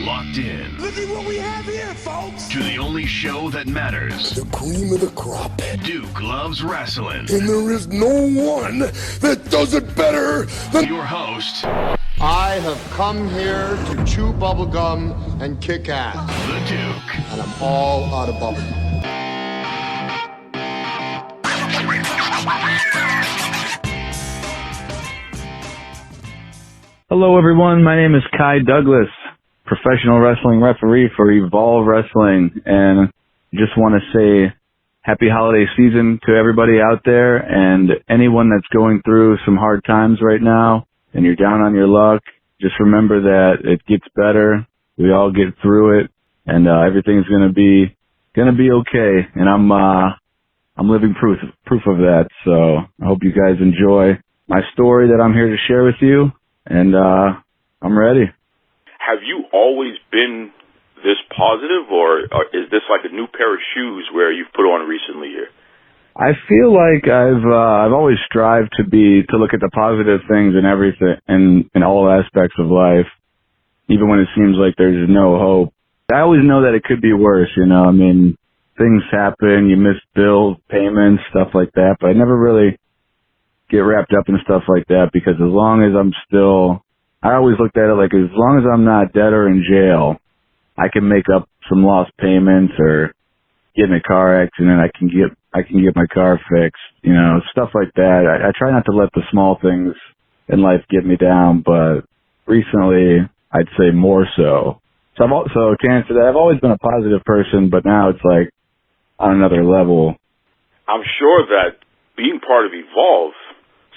locked in. Look at what we have here, folks. To the only show that matters. The cream of the crop. Duke Loves Rasslin. And there is no one that does it better than your host. I have come here to chew bubblegum and kick ass. The Duke. And I'm all out of bubblegum. Hello everyone, my name is Kai Douglas, professional wrestling referee for Evolve Wrestling, and just want to say happy holiday season to everybody out there, and anyone that's going through some hard times right now and you're down on your luck, just remember that it gets better. We all get through it, and everything's gonna be okay. And I'm living proof of that. So I hope you guys enjoy my story that I'm here to share with you. And I'm ready. Have you always been this positive, or is this like a new pair of shoes where you've put on recently here? I feel like I've always strived to look at the positive things in everything, in all aspects of life, even when it seems like there's no hope. I always know that it could be worse, you know. I mean, things happen, you miss bills, payments, stuff like that, but I never really get wrapped up in stuff like that, because as long as I always looked at it like, as long as I'm not dead or in jail, I can make up some lost payments or get in a car accident. I can get my car fixed, you know, stuff like that. I try not to let the small things in life get me down, but recently I'd say more so. So to answer that, I've always been a positive person, but now it's like on another level. I'm sure that being part of Evolve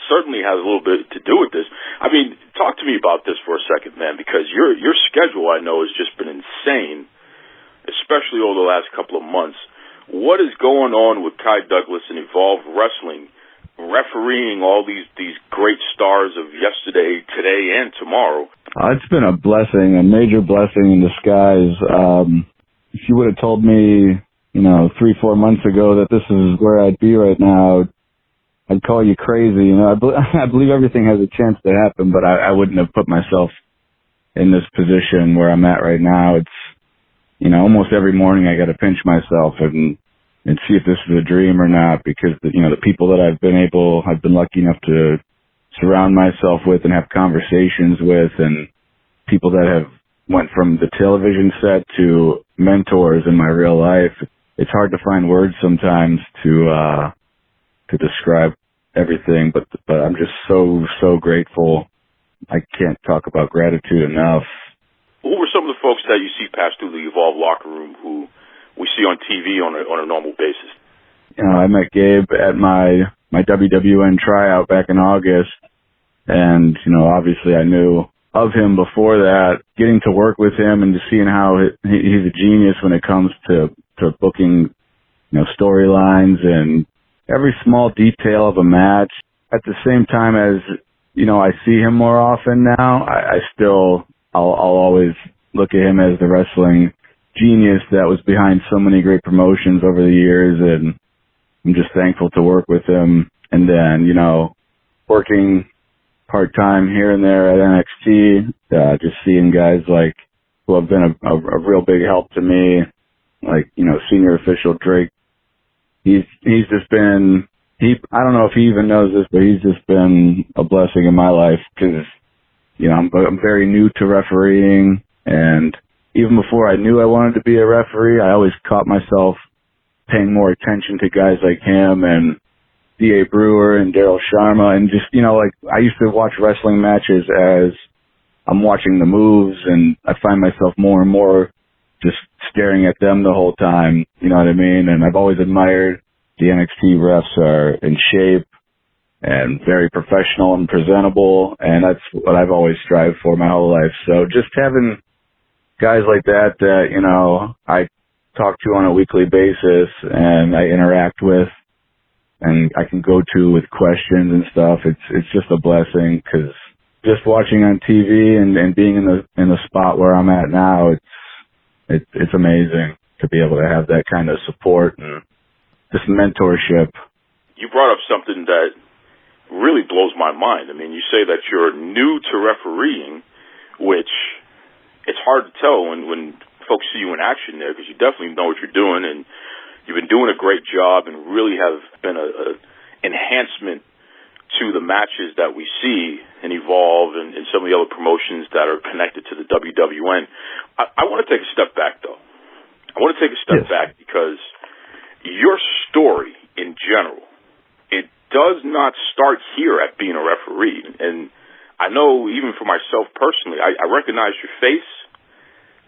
certainly has a little bit to do with this. I mean, talk to me about this for a second, man, because your schedule, I know, has just been insane, especially over the last couple of months. What is going on with Kai Douglas and Evolve Wrestling, refereeing all these great stars of yesterday, today, and tomorrow? It's been a blessing, a major blessing in disguise. If you would have told me, 3-4 months ago that this is where I'd be right now, I'd call you crazy. I believe everything has a chance to happen, but I wouldn't have put myself in this position where I'm at right now. It's, almost every morning I got to pinch myself and see if this is a dream or not, because the people that I've been lucky enough to surround myself with and have conversations with, and people that have went from the television set to mentors in my real life. It's hard to find words sometimes to describe everything, but I'm just so grateful. I can't talk about gratitude enough. Who were some of the folks that you see pass through the Evolve locker room who we see on TV on a normal basis? I met Gabe at my WWN tryout back in August, and obviously I knew of him before that. Getting to work with him and just seeing how he's a genius when it comes to booking, storylines and every small detail of a match. At the same time as, I see him more often now, I'll always look at him as the wrestling genius that was behind so many great promotions over the years, and I'm just thankful to work with him. And then, working part-time here and there at NXT, just seeing guys like who have been a real big help to me, like, senior official Drake. He's just been, I don't know if he even knows this, but he's just been a blessing in my life, because, I'm very new to refereeing, and even before I knew I wanted to be a referee, I always caught myself paying more attention to guys like him and D.A. Brewer and Daryl Sharma, and just, like, I used to watch wrestling matches as I'm watching the moves, and I find myself more and more just staring at them the whole time, you know what I mean? And I've always admired the NXT refs are in shape and very professional and presentable, and that's what I've always strived for my whole life. So just having guys like that I talk to on a weekly basis and I interact with and I can go to with questions and stuff, it's just a blessing, because just watching on TV and being in the spot where I'm at now, it's amazing to be able to have that kind of support and this mentorship. You brought up something that really blows my mind. I mean, you say that you're new to refereeing, which it's hard to tell when folks see you in action there, because you definitely know what you're doing, and you've been doing a great job and really have been a enhancement to the matches that we see and Evolve and some of the other promotions that are connected to the WWN. I want to take a step back, though. I want to take a step back because your story in general, it does not start here at being a referee. And I know even for myself personally, I recognize your face.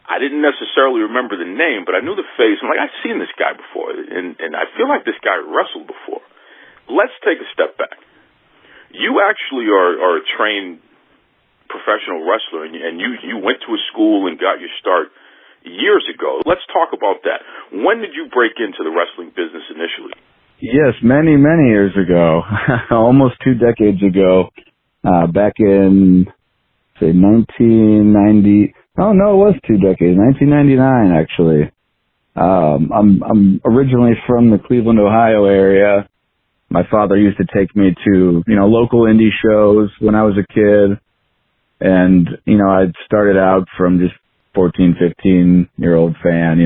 I didn't necessarily remember the name, but I knew the face. I'm like, I've seen this guy before, and I feel like this guy wrestled before. Let's take a step back. You actually are a trained professional wrestler, and you went to a school and got your start years ago. Let's talk about that. When did you break into the wrestling business initially? Yes, many, many years ago, almost 2 decades ago, back in, say, 1990. Oh, no, it was 2 decades, 1999, actually. I'm originally from the Cleveland, Ohio area. My father used to take me to, local indie shows when I was a kid. And, I'd started out from just 14, 15-year-old fan,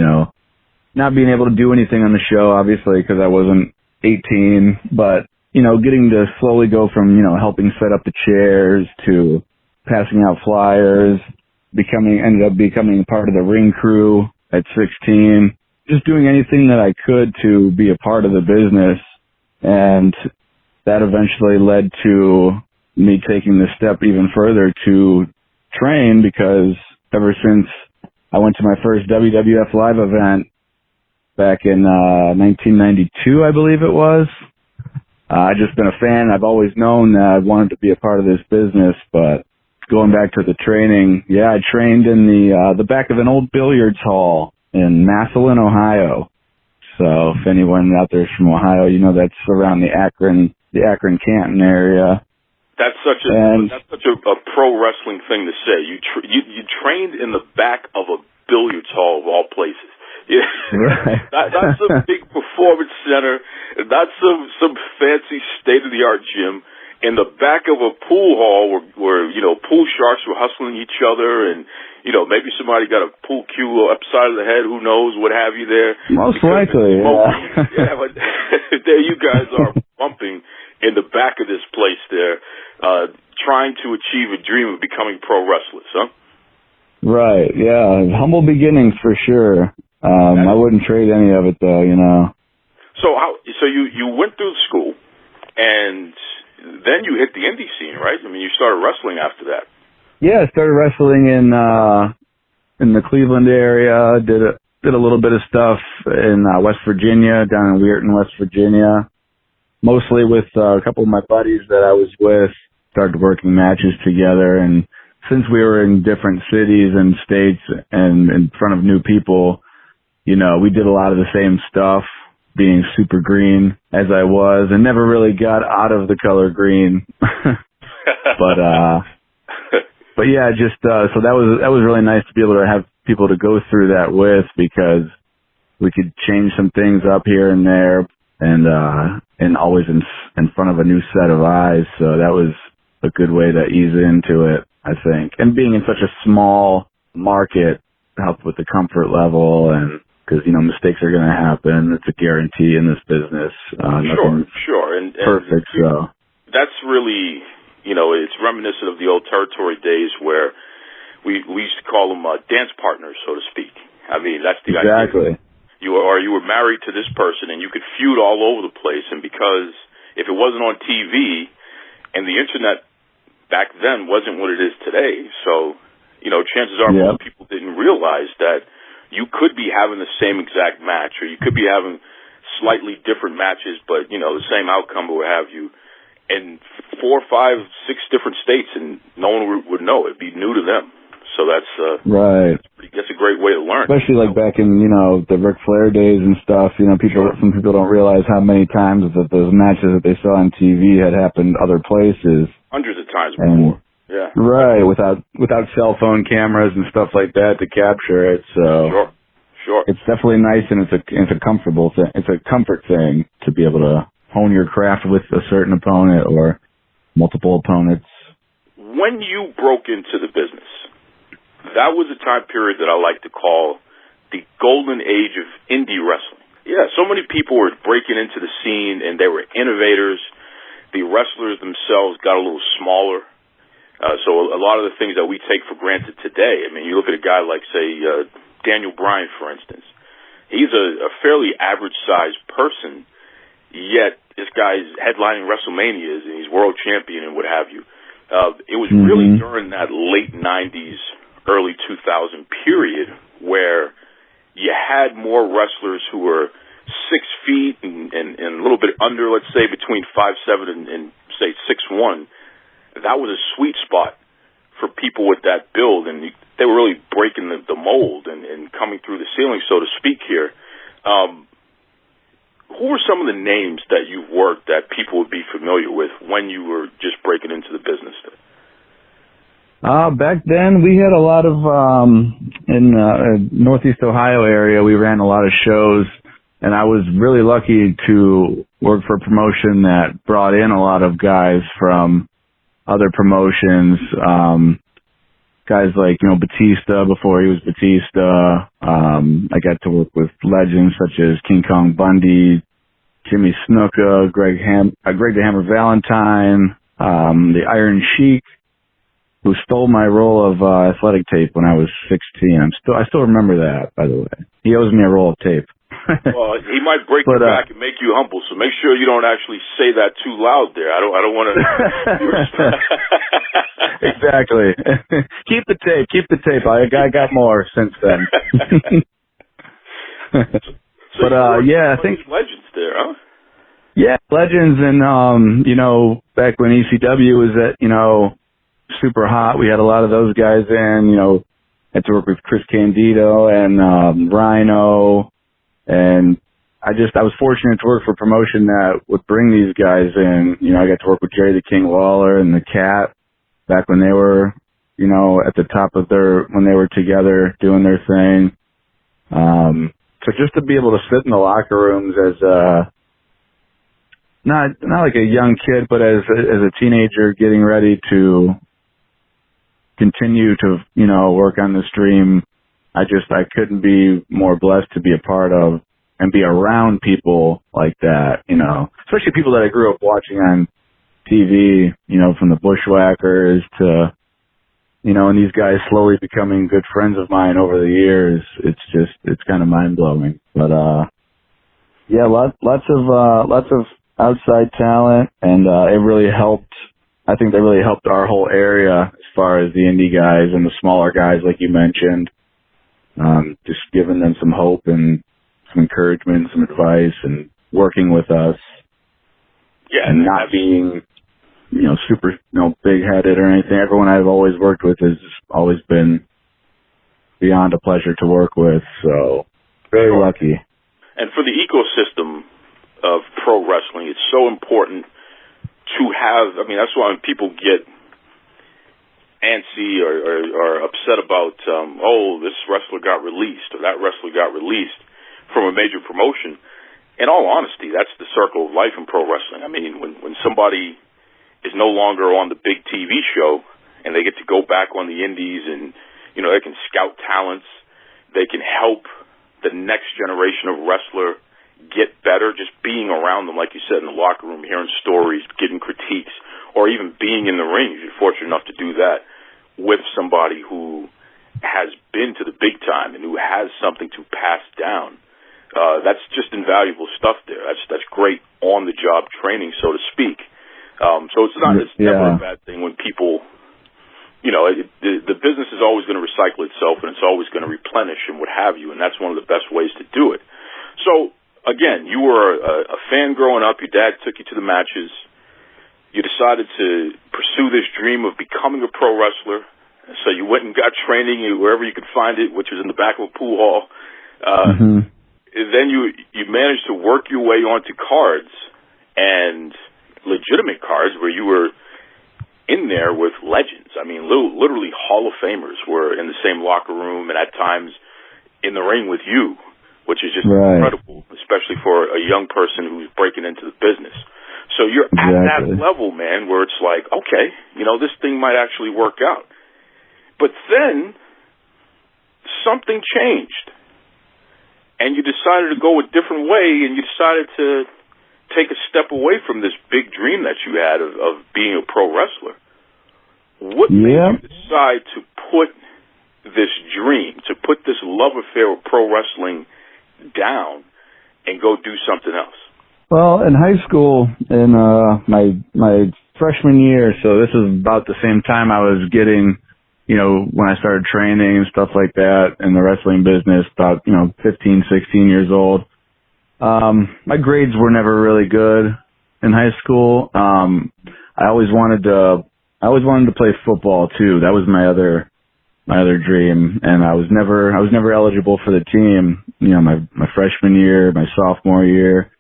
not being able to do anything on the show, obviously, because I wasn't 18. But, getting to slowly go from, helping set up the chairs to passing out flyers, ended up becoming part of the ring crew at 16. Just doing anything that I could to be a part of the business. And that eventually led to me taking the step even further to train, because ever since I went to my first WWF live event back in 1992, I believe it was, I've just been a fan. I've always known that I wanted to be a part of this business, but going back to the training, I trained in the back of an old billiards hall in Massillon, Ohio. So if anyone out there is from Ohio, that's around the Akron Canton area. That's such a pro wrestling thing to say. You trained in the back of a billiards hall of all places. Yeah. Right. That's a big performance center. That's some fancy state of the art gym in the back of a pool hall where pool sharks were hustling each other, and maybe somebody got a pool cue upside of the head, who knows, what have you there. Most likely, yeah. But there you guys are bumping in the back of this place there, trying to achieve a dream of becoming pro wrestlers, huh? Right, yeah. Humble beginnings for sure. I wouldn't trade any of it, though, So you went through school, and then you hit the indie scene, right? I mean, you started wrestling after that. Yeah, I started wrestling in the Cleveland area. Did a little bit of stuff in West Virginia, down in Weirton, West Virginia. Mostly with a couple of my buddies that I was with. Started working matches together, and since we were in different cities and states and in front of new people, we did a lot of the same stuff, being super green as I was, and never really got out of the color green. But yeah, just so that was really nice to be able to have people to go through that with, because we could change some things up here and there, and always in front of a new set of eyes. So that was a good way to ease into it, I think. And being in such a small market helped with the comfort level, and because mistakes are going to happen. It's a guarantee in this business. Sure, and perfect. So that's really. It's reminiscent of the old territory days where we used to call them dance partners, so to speak. I mean, that's the idea. You were married to this person, and you could feud all over the place. And because if it wasn't on TV, and the internet back then wasn't what it is today, so chances are most people didn't realize that you could be having the same exact match, or you could be having slightly different matches, but the same outcome or what have you. In 4, 5, 6 different states, and no one would know. It'd be new to them. So that's right. That's a great way to learn. Especially like back in the Ric Flair days and stuff. Some people don't realize how many times that those matches that they saw on TV had happened other places. Hundreds of times before. Yeah. Right. Without cell phone cameras and stuff like that to capture it. So sure. It's definitely nice, and it's a comfortable thing. It's a comfort thing to be able to hone your craft with a certain opponent or multiple opponents. When you broke into the business, that was a time period that I like to call the golden age of indie wrestling. Yeah, so many people were breaking into the scene, and they were innovators. The wrestlers themselves got a little smaller. So a lot of the things that we take for granted today, I mean, you look at a guy like, say, Daniel Bryan, for instance. He's a fairly average-sized person, yet this guy's headlining WrestleManias, and he's world champion and what have you. It was really during that late 90s, early 2000 period where you had more wrestlers who were 6 feet and a little bit under, let's say, between 5'7" and say 6'1". That was a sweet spot for people with that build, and they were really breaking the mold and coming through the ceiling, so to speak here. Who are some of the names that you've worked that people would be familiar with when you were just breaking into the business? Back then, we had a lot of, in Northeast Ohio area, we ran a lot of shows, and I was really lucky to work for a promotion that brought in a lot of guys from other promotions, guys like, Batista before he was Batista. I got to work with legends such as King Kong Bundy, Jimmy Snuka, Greg the Hammer Valentine, the Iron Sheik, who stole my roll of athletic tape when I was 16. I still remember that, by the way. He owes me a roll of tape. Well, he might break your back and make you humble, so make sure you don't actually say that too loud there. I don't want to. Exactly. Keep the tape. I got more since then. Yeah, I think legends there, huh? Yeah, legends, and back when ECW was at super hot, we had a lot of those guys in. Had to work with Chris Candido and Rhino. And I was fortunate to work for a promotion that would bring these guys in. I got to work with Jerry the King Lawler and the Cat back when they were, at the top of when they were together doing their thing. So just to be able to sit in the locker rooms as not like a young kid, but as a teenager getting ready to continue to, work on this dream, I couldn't be more blessed to be a part of and be around people like that, especially people that I grew up watching on TV, from the Bushwhackers to, and these guys slowly becoming good friends of mine over the years. It's kind of mind blowing, but, yeah, lots of outside talent, and, it really helped. I think they really helped our whole area as far as the indie guys and the smaller guys, like you mentioned. Just giving them some hope and some encouragement, some advice, and working with us. Yeah, and not being, super, big-headed or anything. Everyone I've always worked with has always been beyond a pleasure to work with. So, very lucky. And for the ecosystem of pro wrestling, it's so important to have. I mean, that's why when people get antsy or upset about, this wrestler got released or that wrestler got released from a major promotion. In all honesty, that's the circle of life in pro wrestling. I mean, when somebody is no longer on the big TV show and they get to go back on the indies and, they can scout talents, they can help the next generation of wrestler get better, just being around them, like you said, in the locker room, hearing stories, getting critiques, or even being in the ring. You're fortunate enough to do that with somebody who has been to the big time and who has something to pass down. That's just invaluable stuff there. That's great on-the-job training, so to speak. So it's never a bad thing when people, the business is always going to recycle itself and it's always going to replenish and what have you, and that's one of the best ways to do it. So, again, you were a fan growing up. Your dad took you to the matches. You decided to pursue this dream of becoming a pro wrestler. So you went and got training wherever you could find it, which was in the back of a pool hall. Then you managed to work your way onto cards, and legitimate cards where you were in there with legends. I mean, literally Hall of Famers were in the same locker room and at times in the ring with you, which is just incredible, especially for a young person who's breaking into the business. So you're at that level, man, where it's like, okay, this thing might actually work out. But then something changed, and you decided to go a different way, and you decided to take a step away from this big dream that you had of being a pro wrestler. What made you decide to put this dream, to put this love affair with pro wrestling down and go do something else? Well, in high school, in my freshman year, so this is about the same time I was getting, when I started training and stuff like that in the wrestling business, about, 15, 16 years old. My grades were never really good in high school. I always wanted to play football too. That was my other dream, and I was never eligible for the team. My freshman year, my sophomore year,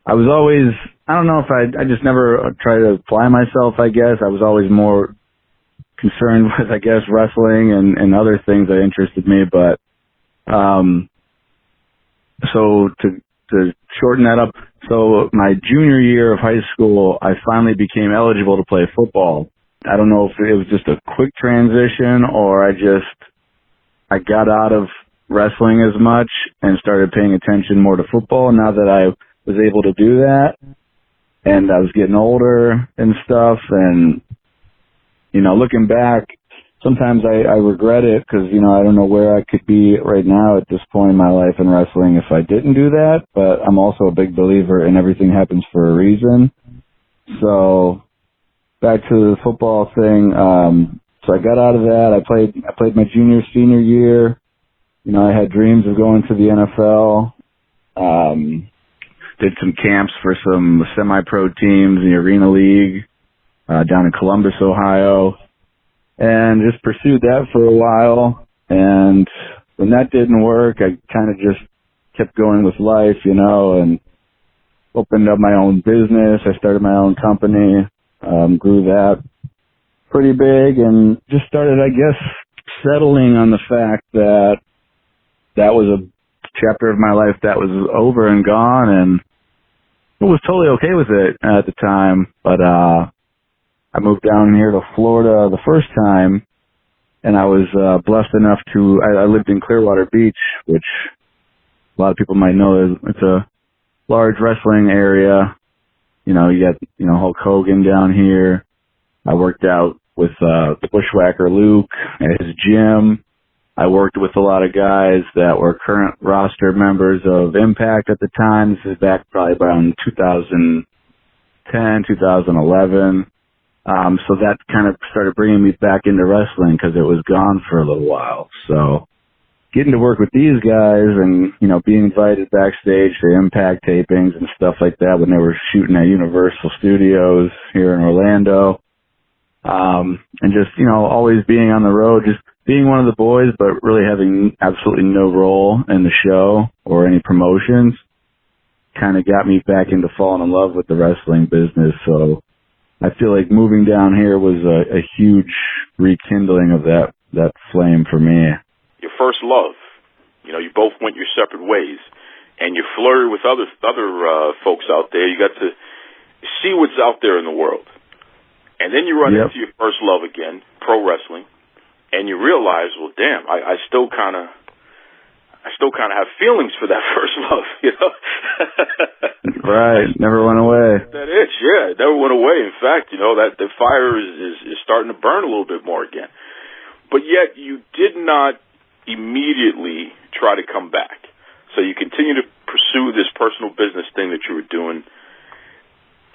I was always, I don't know if I just never tried to apply myself, I guess. I was always more concerned with, I guess, wrestling and other things that interested me. But, so to shorten that up, so my junior year of high school, I finally became eligible to play football. I don't know if it was just a quick transition or I got out of wrestling as much and started paying attention more to football now that I was able to do that, and I was getting older and stuff, and, looking back, sometimes I regret it because, I don't know where I could be right now at this point in my life in wrestling if I didn't do that, but I'm also a big believer in everything happens for a reason. So, back to the football thing, so I got out of that. I played my senior year. I had dreams of going to the NFL. Did some camps for some semi-pro teams in the Arena League down in Columbus, Ohio, and just pursued that for a while. And when that didn't work, I kind of just kept going with life, and opened up my own business. I started my own company, grew that pretty big, and just started, I guess, settling on the fact that was a chapter of my life that was over and gone, and I was totally okay with it at the time. But I moved down here to Florida the first time, and I was blessed enough to I lived in Clearwater Beach, which a lot of people might know it's a large wrestling area. You got Hulk Hogan down here. I worked out with the Bushwhacker Luke at his gym. I worked with a lot of guys that were current roster members of Impact at the time. This is back probably around 2010, 2011. So that kind of started bringing me back into wrestling because it was gone for a little while. So getting to work with these guys and, being invited backstage to Impact tapings and stuff like that when they were shooting at Universal Studios here in Orlando. And just, always being on the road, just being one of the boys, but really having absolutely no role in the show or any promotions kind of got me back into falling in love with the wrestling business. So I feel like moving down here was a huge rekindling of that flame for me. Your first love, you both went your separate ways, and you flirted with other folks out there. You got to see what's out there in the world. And then you run into your first love again, pro wrestling, and you realize, well, damn, I still kind of have feelings for that first love, Right, never went away. That itch, it never went away. In fact, that the fire is starting to burn a little bit more again. But yet you did not immediately try to come back. So you continue to pursue this personal business thing that you were doing,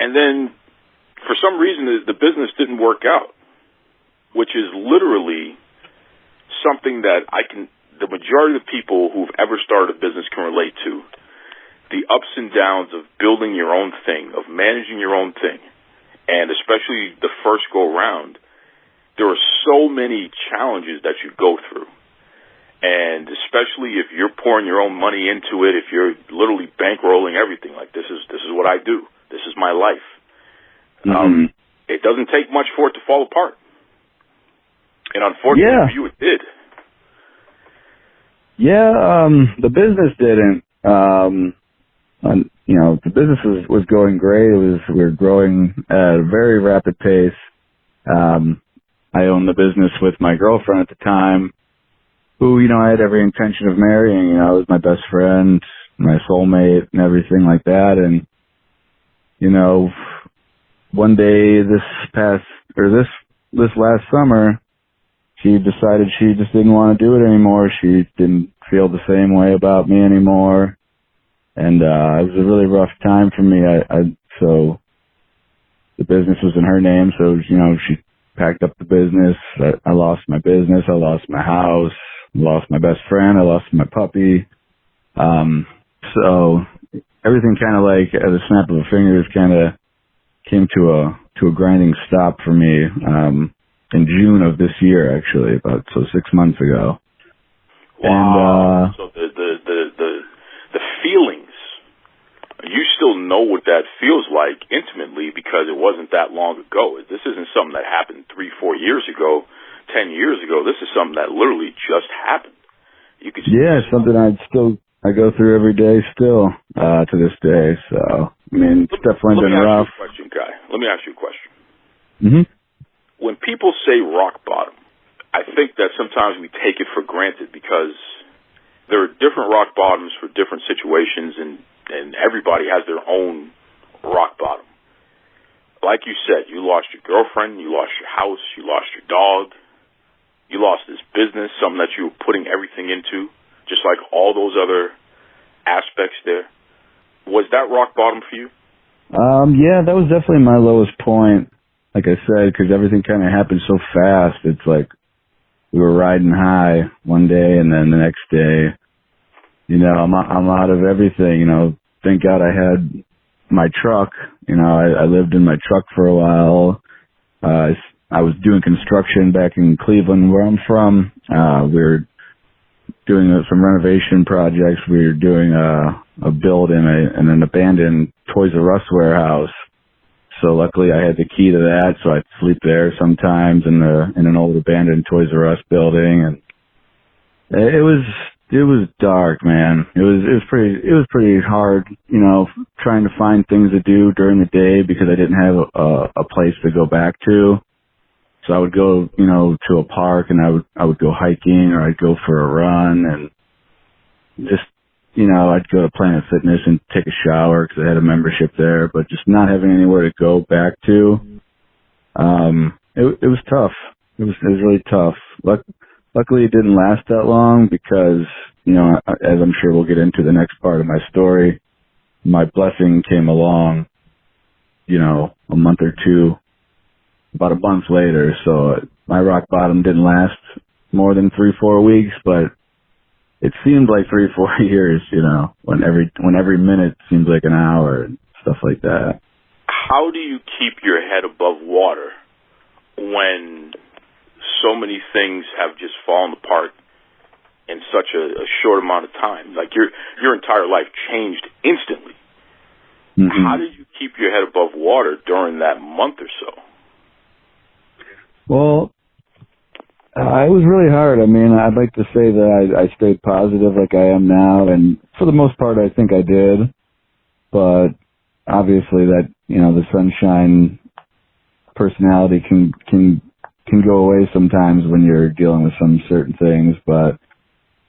and then for some reason the business didn't work out, which is literally something that the majority of the people who've ever started a business can relate to. The ups and downs of building your own thing, of managing your own thing, and especially the first go around, there are so many challenges that you go through. And especially if you're pouring your own money into it, if you're literally bankrolling everything, like this is what I do, this is my life. It doesn't take much for it to fall apart. And unfortunately for you, it did. Yeah, the business didn't. The business was going great. We were growing at a very rapid pace. I owned the business with my girlfriend at the time, who, I had every intention of marrying, was my best friend, my soulmate and everything like that. And, one day this last summer, she decided she just didn't want to do it anymore. She didn't feel the same way about me anymore. And, it was a really rough time for me. So the business was in her name. So, she packed up the business. I lost my business. I lost my house. I lost my best friend. I lost my puppy. So everything kind of like at a snap of a finger kind of came to a grinding stop for me, in June of this year, actually, about 6 months ago. Wow. And, so the feelings, you still know what that feels like intimately because it wasn't that long ago. This isn't something that happened 3-4 years ago, 10 years ago. This is something that literally just happened. You could something I go through every day still, to this day. So, it's definitely been rough. Let me ask you a question. Mm-hmm. When people say rock bottom, I think that sometimes we take it for granted because there are different rock bottoms for different situations, and everybody has their own rock bottom. Like you said, you lost your girlfriend, you lost your house, you lost your dog, you lost this business, something that you were putting everything into, just like all those other aspects there. Was that rock bottom for you? Yeah, that was definitely my lowest point. Like I said, because everything kind of happened so fast. It's like we were riding high one day, and then the next day, I'm out of everything. Thank God I had my truck. I lived in my truck for a while. I was doing construction back in Cleveland, where I'm from. We were doing some renovation projects. We were doing a build in an abandoned Toys R Us warehouse. So luckily I had the key to that, so I'd sleep there sometimes in an old abandoned Toys R Us building, and it was dark, man. It was pretty hard, trying to find things to do during the day because I didn't have a place to go back to. So I would go, to a park, and I would go hiking, or I'd go for a run, and just, I'd go to Planet Fitness and take a shower because I had a membership there, but just not having anywhere to go back to, it was tough. It was really tough. Luckily it didn't last that long because, as I'm sure we'll get into the next part of my story, my blessing came along, a month or two, about a month later. So my rock bottom didn't last more than 3-4 weeks, but it seemed like 3-4 years, when every minute seems like an hour and stuff like that. How do you keep your head above water when so many things have just fallen apart in such a short amount of time? Like your entire life changed instantly. Mm-hmm. How did you keep your head above water during that month or so? Well, it was really hard. I'd like to say that I stayed positive like I am now, and for the most part I think I did. But obviously that, the sunshine personality can go away sometimes when you're dealing with some certain things. But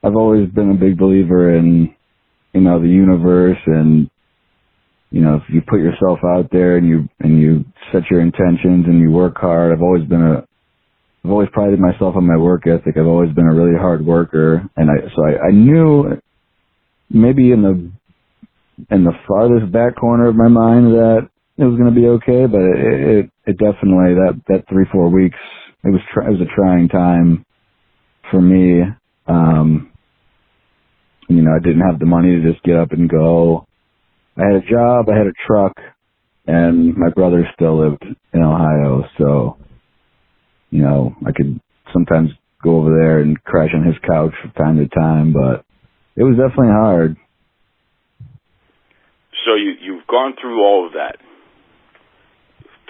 I've always been a big believer in, the universe, and, if you put yourself out there and you set your intentions and you work hard. I've always prided myself on my work ethic. I've always been a really hard worker, and I knew maybe in the farthest back corner of my mind that it was going to be okay, but it definitely that 3-4 weeks it was a trying time for me. I didn't have the money to just get up and go. I had a job, I had a truck, and my brother still lived in Ohio, so I could sometimes go over there and crash on his couch from time to time, but it was definitely hard. So you've gone through all of that.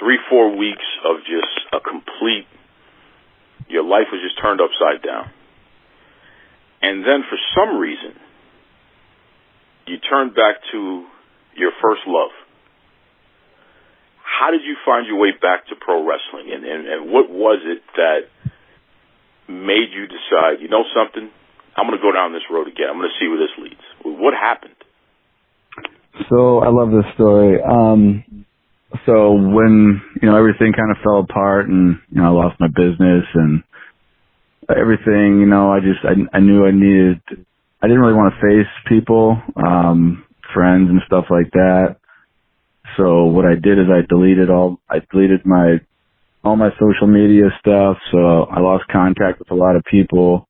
3-4 weeks of just a complete, your life was just turned upside down. And then for some reason, you turned back to your first love. How did you find your way back to pro wrestling? And what was it that made you decide, something? I'm going to go down this road again. I'm going to see where this leads. What happened? So I love this story. So when, everything kind of fell apart and, I lost my business and everything, I knew I didn't really want to face people, friends and stuff like that. So what I did is I deleted all my social media stuff. So I lost contact with a lot of people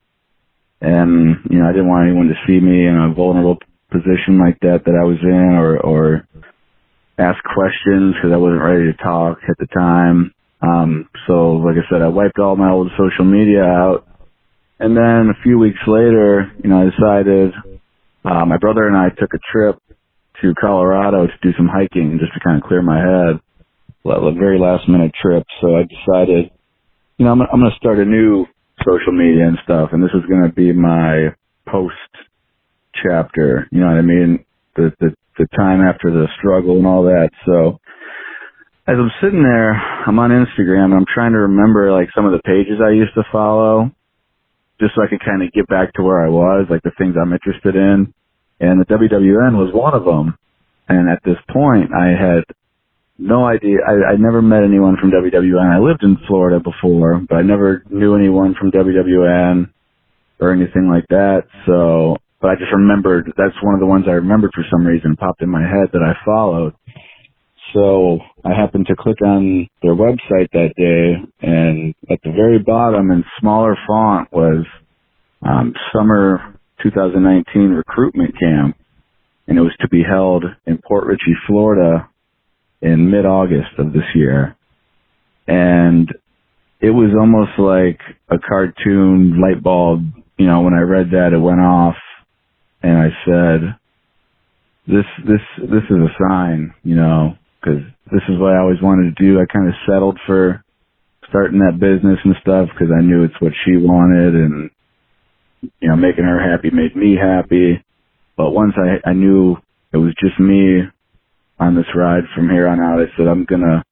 and, I didn't want anyone to see me in a vulnerable position like that I was in or ask questions because I wasn't ready to talk at the time. So like I said, I wiped all my old social media out. And then a few weeks later, I decided, my brother and I took a trip to Colorado to do some hiking just to kind of clear my head. A very last minute trip. So I decided, I'm going to start a new social media and stuff. And this is going to be my post chapter, you know what I mean? The time after the struggle and all that. So as I'm sitting there, I'm on Instagram and I'm trying to remember like some of the pages I used to follow just so I could kind of get back to where I was, like the things I'm interested in. And the WWN was one of them. And at this point, I had no idea. I never met anyone from WWN. I lived in Florida before, but I never knew anyone from WWN or anything like that. So, but I just remembered, that's one of the ones I remembered for some reason, popped in my head that I followed. So I happened to click on their website that day, and at the very bottom in smaller font was Summer 2019 Recruitment Camp, and it was to be held in Port Richey, Florida in mid-August of this year. And it was almost like a cartoon light bulb. When I read that, it went off. And I said, this is a sign, because this is what I always wanted to do. I kind of settled for starting that business and stuff because I knew it's what she wanted, and, making her happy made me happy. But once I knew it was just me on this ride from here on out, I said, I'm gonna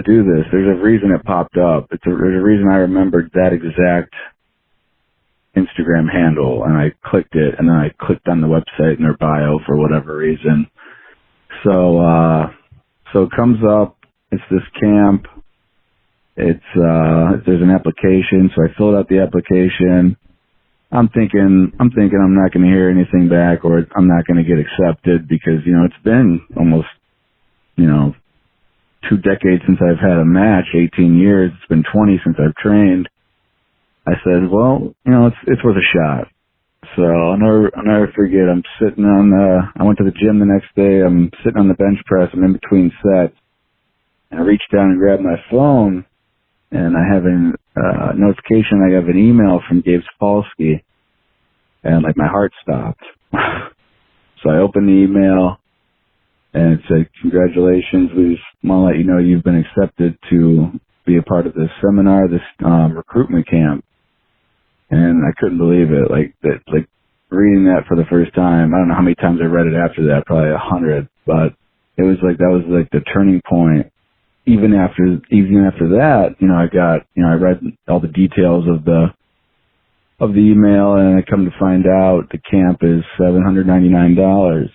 do this. There's a reason it popped up. There's a reason I remembered that exact Instagram handle, and I clicked it, and then I clicked on the website in their bio for whatever reason. So it comes up, it's this camp, there's an application, so I filled out the application. I'm thinking I'm not going to hear anything back, or I'm not going to get accepted because, it's been almost, 2 decades since I've had a match, 18 years, it's been 20 since I've trained. I said, well, it's worth a shot. So I'll never forget. I'm sitting I went to the gym the next day. I'm sitting on the bench press. I'm in between sets. And I reached down and grabbed my phone, and I have a notification. I have an email from Gabe Sapolsky, and like my heart stopped. So I opened the email, and it said, congratulations. We just want to let you know you've been accepted to be a part of this seminar, this recruitment camp. And I couldn't believe it. Like reading that for the first time. I don't know how many times I read it after that, probably 100. But it was like that was like the turning point. Even after that, I read all the details of the email, and I come to find out the camp is $799,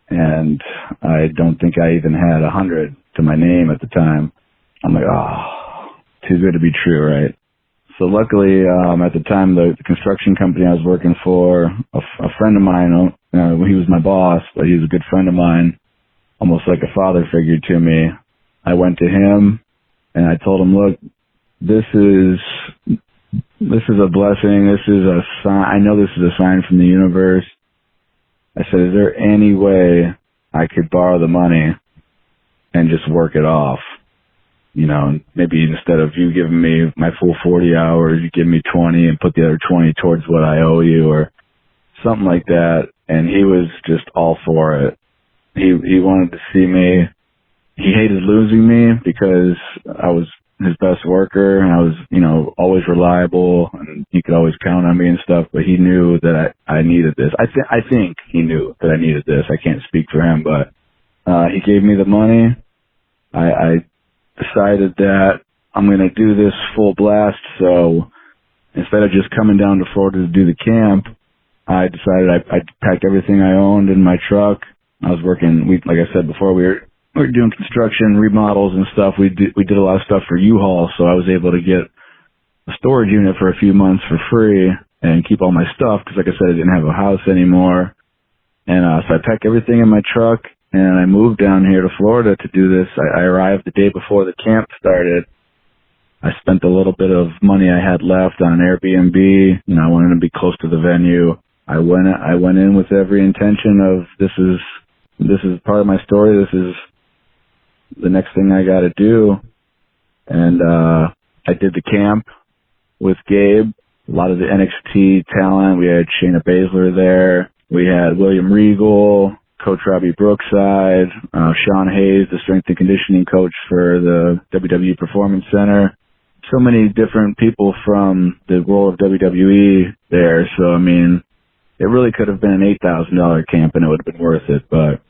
and I don't think I even had 100 to my name at the time. I'm like, oh, too good to be true, right? So luckily, at the time, the construction company I was working for, a friend of mine, he was my boss, but he was a good friend of mine, almost like a father figure to me. I went to him and I told him, look, this is a blessing. This is a sign. I know this is a sign from the universe. I said, is there any way I could borrow the money and just work it off? Maybe instead of you giving me my full 40 hours, you give me 20 and put the other 20 towards what I owe you or something like that. And he was just all for it. He wanted to see me. He hated losing me because I was his best worker and I was, always reliable and he could always count on me and stuff, but he knew that I needed this. I think he knew that I needed this. I can't speak for him, but, he gave me the money. I decided that I'm going to do this full blast. So instead of just coming down to Florida to do the camp, I decided I'd packed everything I owned in my truck. I was working, like I said before, we were doing construction, remodels and stuff. We did a lot of stuff for U-Haul, so I was able to get a storage unit for a few months for free and keep all my stuff because, like I said, I didn't have a house anymore. And so I packed everything in my truck, and I moved down here to Florida to do this. I arrived the day before the camp started. I spent a little bit of money I had left on an Airbnb. You know, I wanted to be close to the venue. I went in with every intention of this is part of my story. This is the next thing I got to do. And I did the camp with Gabe. A lot of the NXT talent. We had Shayna Baszler there. We had William Regal, Coach Robbie Brookside, Sean Hayes, the strength and conditioning coach for the WWE Performance Center. So many different people from the world of WWE there. So, I mean, it really could have been an $8,000 camp and it would have been worth it. But,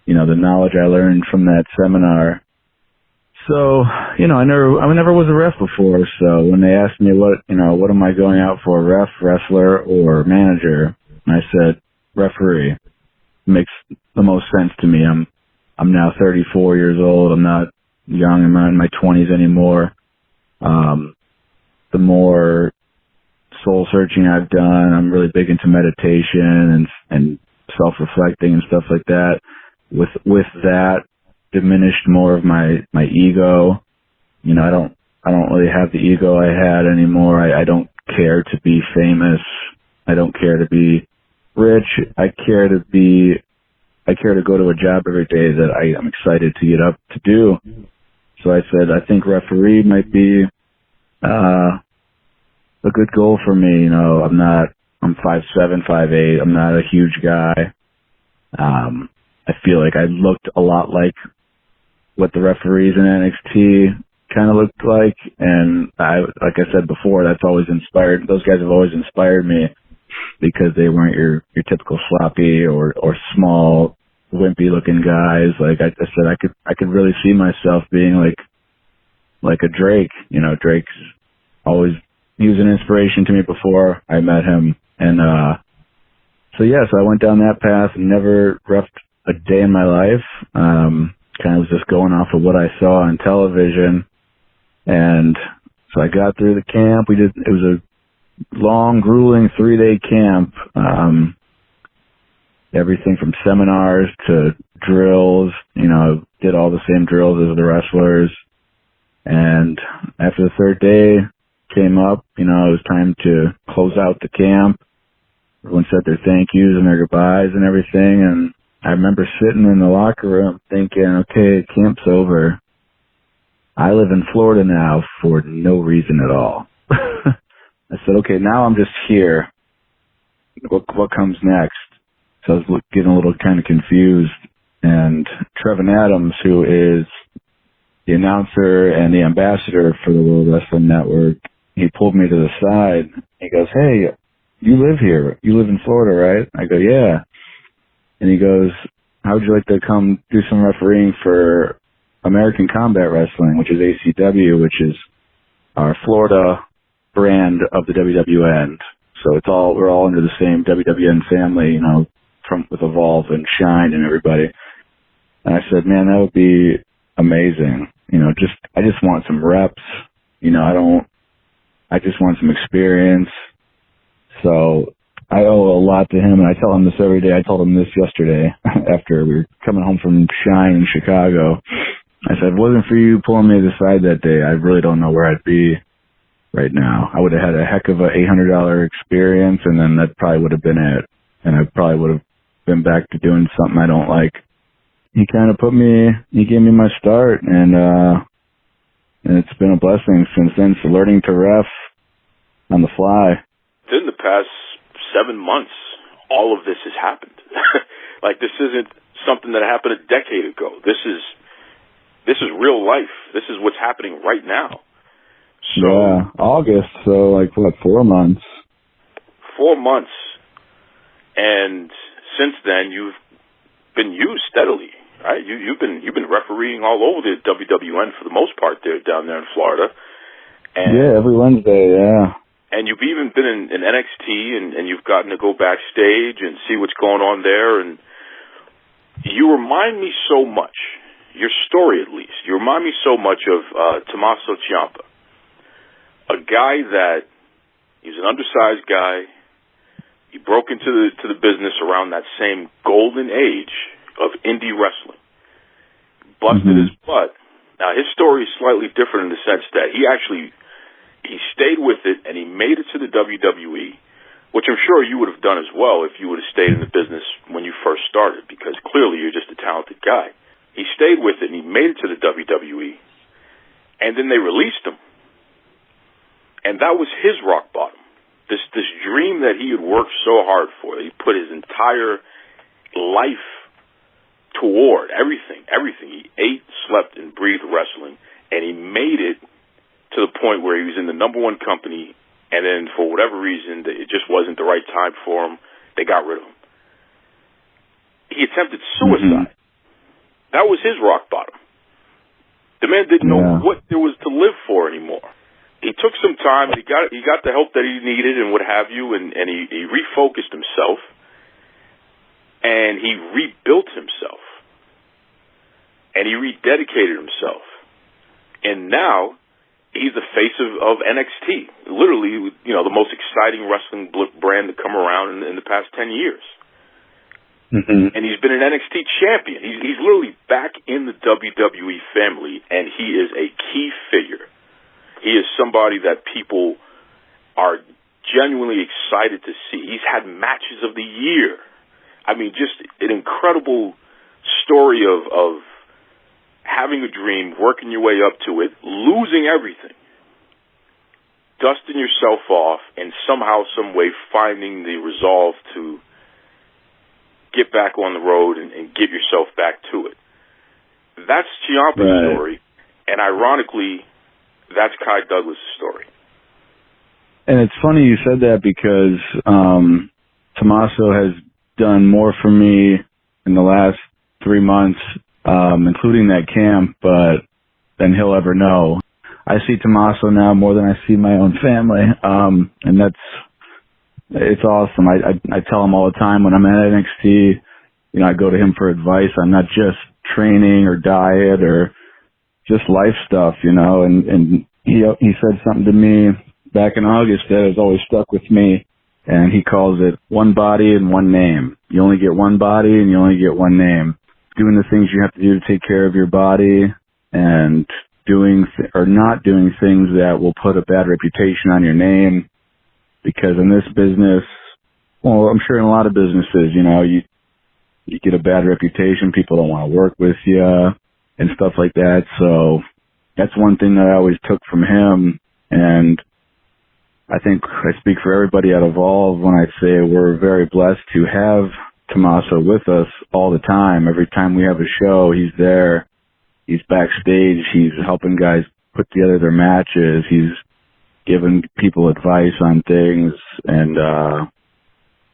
you know, the knowledge I learned from that seminar. So, you know, I never was a ref before. So when they asked me what am I going out for, ref, wrestler, or manager? And I said, referee. Makes the most sense to me. I'm now 34 years old. I'm not young. I'm not in my 20s anymore. The more soul searching I've done, I'm really big into meditation and self-reflecting and stuff like that. With that, diminished more of my ego. You know, I don't really have the ego I had anymore. I don't care to be famous. I don't care to be rich. I care to go to a job every day that I am excited to get up to do. So I said, I think referee might be a good goal for me. You know, I'm 5'7", 5'8". I'm not a huge guy. I feel like I looked a lot like what the referees in NXT kind of looked like. And like I said before, that's always inspired. Those guys have always inspired me because they weren't your typical sloppy or small, wimpy looking guys. Like I said, I could really see myself being like a Drake. You know, Drake's always, he was an inspiration to me before I met him. And, so I went down that path and never reffed a day in my life. Kind of was just going off of what I saw on television. And so I got through the camp. It was a long, grueling 3-day camp. Everything from seminars to drills, you know, did all the same drills as the wrestlers. And after the third day came up, you know, it was time to close out the camp. Everyone said their thank yous and their goodbyes and everything. And I remember sitting in the locker room thinking, okay, camp's over. I live in Florida now for no reason at all. I said, okay, now I'm just here. What comes next? So I was getting a little kind of confused. And Trevin Adams, who is the announcer and the ambassador for the World Wrestling Network, he pulled me to the side. He goes, hey, you live here. You live in Florida, right? I go, yeah. And he goes, how would you like to come do some refereeing for American Combat Wrestling, which is ACW, which is our Florida brand of the WWN. So we're all under the same WWN family, you know, with Evolve and Shine and everybody. And I said, man, that would be amazing. You know, I just want some reps. You know, I just want some experience. So I owe a lot to him, and I tell him this every day. I told him this yesterday after we were coming home from Shine in Chicago. I said, if it wasn't for you pulling me aside that day, I really don't know where I'd be right now. I would have had a heck of a $800 experience, and then that probably would have been it. And I probably would have been back to doing something I don't like. He kind of he gave me my start, and it's been a blessing since then. So learning to ref on the fly. In the past 7 months, all of this has happened. Like, this isn't something that happened a decade ago. This is real life. This is what's happening right now. So, yeah, August. So, like, what, 4 months? 4 months. And since then, you've been used steadily, right? You've been refereeing all over the WWN for the most part down there in Florida. And yeah, every Wednesday, yeah. And you've even been in NXT, and you've gotten to go backstage and see what's going on there. And you remind me so much, your story at least, you remind me so much of Tommaso Ciampa, a guy that he's an undersized guy. He broke into the business around that same golden age of indie wrestling. Busted his butt. Now, his story is slightly different in the sense that he stayed with it, and he made it to the WWE, which I'm sure you would have done as well if you would have stayed in the business when you first started, because clearly you're just a talented guy. He stayed with it, and he made it to the WWE, and then they released him. And that was his rock bottom. This dream that he had worked so hard for, that he put his entire life toward, everything. He ate, slept, and breathed wrestling, and he made it to the point where he was in the number one company, and then for whatever reason, it just wasn't the right time for him. They got rid of him. He attempted suicide. That was his rock bottom. The man didn't know what there was to live for anymore. He took some time. He got the help that he needed and what have you, and he refocused himself, and he rebuilt himself, and he rededicated himself, and now he's the face of NXT. Literally, the most exciting wrestling brand to come around in the past 10 years. And he's been an NXT champion. He's literally back in the WWE family, and he is a key figure. He is somebody that people are genuinely excited to see. He's had matches of the year. I mean, just an incredible story of having a dream, working your way up to it, losing everything, dusting yourself off, and somehow, some way finding the resolve to get back on the road and get yourself back to it. That's Ciampa's story, and ironically, that's Kai Douglas' story. And it's funny you said that because Tommaso has done more for me in the last 3 months, including that camp, than he'll ever know. I see Tommaso now more than I see my own family, and it's awesome. I tell him all the time when I'm at NXT, I go to him for advice on not just training or diet or just life stuff, and he said something to me back in August that has always stuck with me, and he calls it one body and one name. You only get one body and you only get one name. Doing the things you have to do to take care of your body and doing or not doing things that will put a bad reputation on your name, because in this business, well, I'm sure in a lot of businesses, you get a bad reputation, people don't want to work with you, and stuff like that. So that's one thing that I always took from him. And I think I speak for everybody at Evolve when I say we're very blessed to have Tommaso with us all the time. Every time we have a show, he's there. He's backstage. He's helping guys put together their matches. He's giving people advice on things. And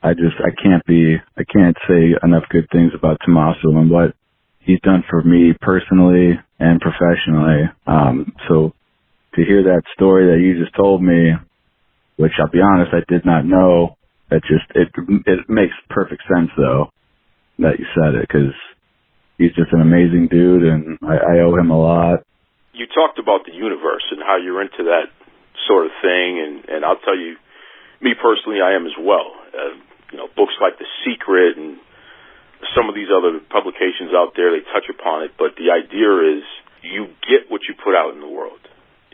I can't say enough good things about Tommaso and what he's done for me personally and professionally. So to hear that story that you just told me, which I'll be honest, I did not know, it makes perfect sense though that you said it, because he's just an amazing dude and I owe him a lot. You talked about the universe and how you're into that sort of thing, and I'll tell you, me personally, I am as well. Books like The Secret and some of these other publications out there, they touch upon it, but the idea is you get what you put out in the world.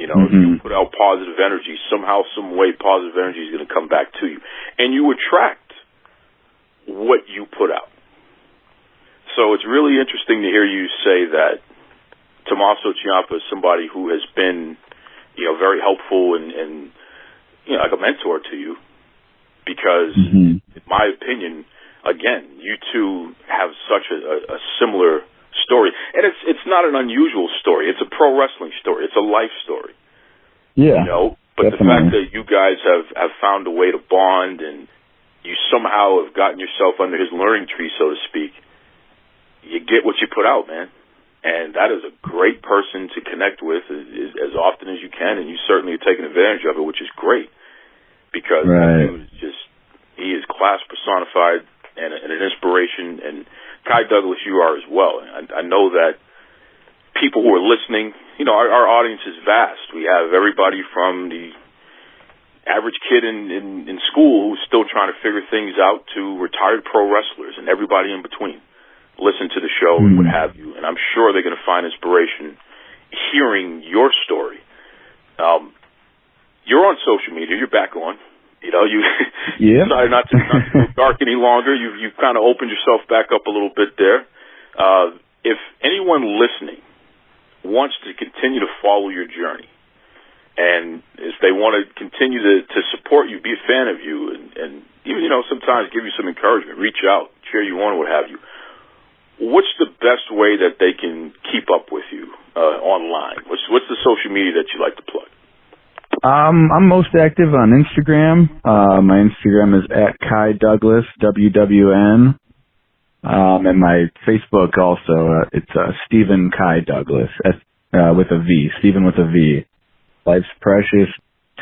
If you put out positive energy, somehow, some way, positive energy is going to come back to you. And you attract what you put out. So it's really interesting to hear you say that Tommaso Ciampa is somebody who has been, very helpful and like a mentor to you, because in my opinion, again, you two have such a similar story. And it's not an unusual story. It's a pro wrestling story. It's a life story. Yeah. But definitely. The fact that you guys have found a way to bond and you somehow have gotten yourself under his learning tree, so to speak, you get what you put out, man. And that is a great person to connect with as often as you can, and you certainly are taking advantage of it, which is great. because right. dude is just, he is class personified and an inspiration. And Kai Douglas, you are as well. I know that people who are listening, our audience is vast. We have everybody from the average kid in school who's still trying to figure things out to retired pro wrestlers and everybody in between. Listen to the show and what have you. And I'm sure they're going to find inspiration hearing your story. You're on social media. You're back on. You decided not to go dark any longer. You've kind of opened yourself back up a little bit there. If anyone listening wants to continue to follow your journey, and if they want to continue to support you, be a fan of you, and even sometimes give you some encouragement, reach out, cheer you on, what have you. What's the best way that they can keep up with you online? What's the social media that you like to plug? I'm most active on Instagram. My Instagram is @KaiDouglas, WWN. And my Facebook also, it's Stephen Kai Douglas, with a V, Stephen with a V. Life's precious.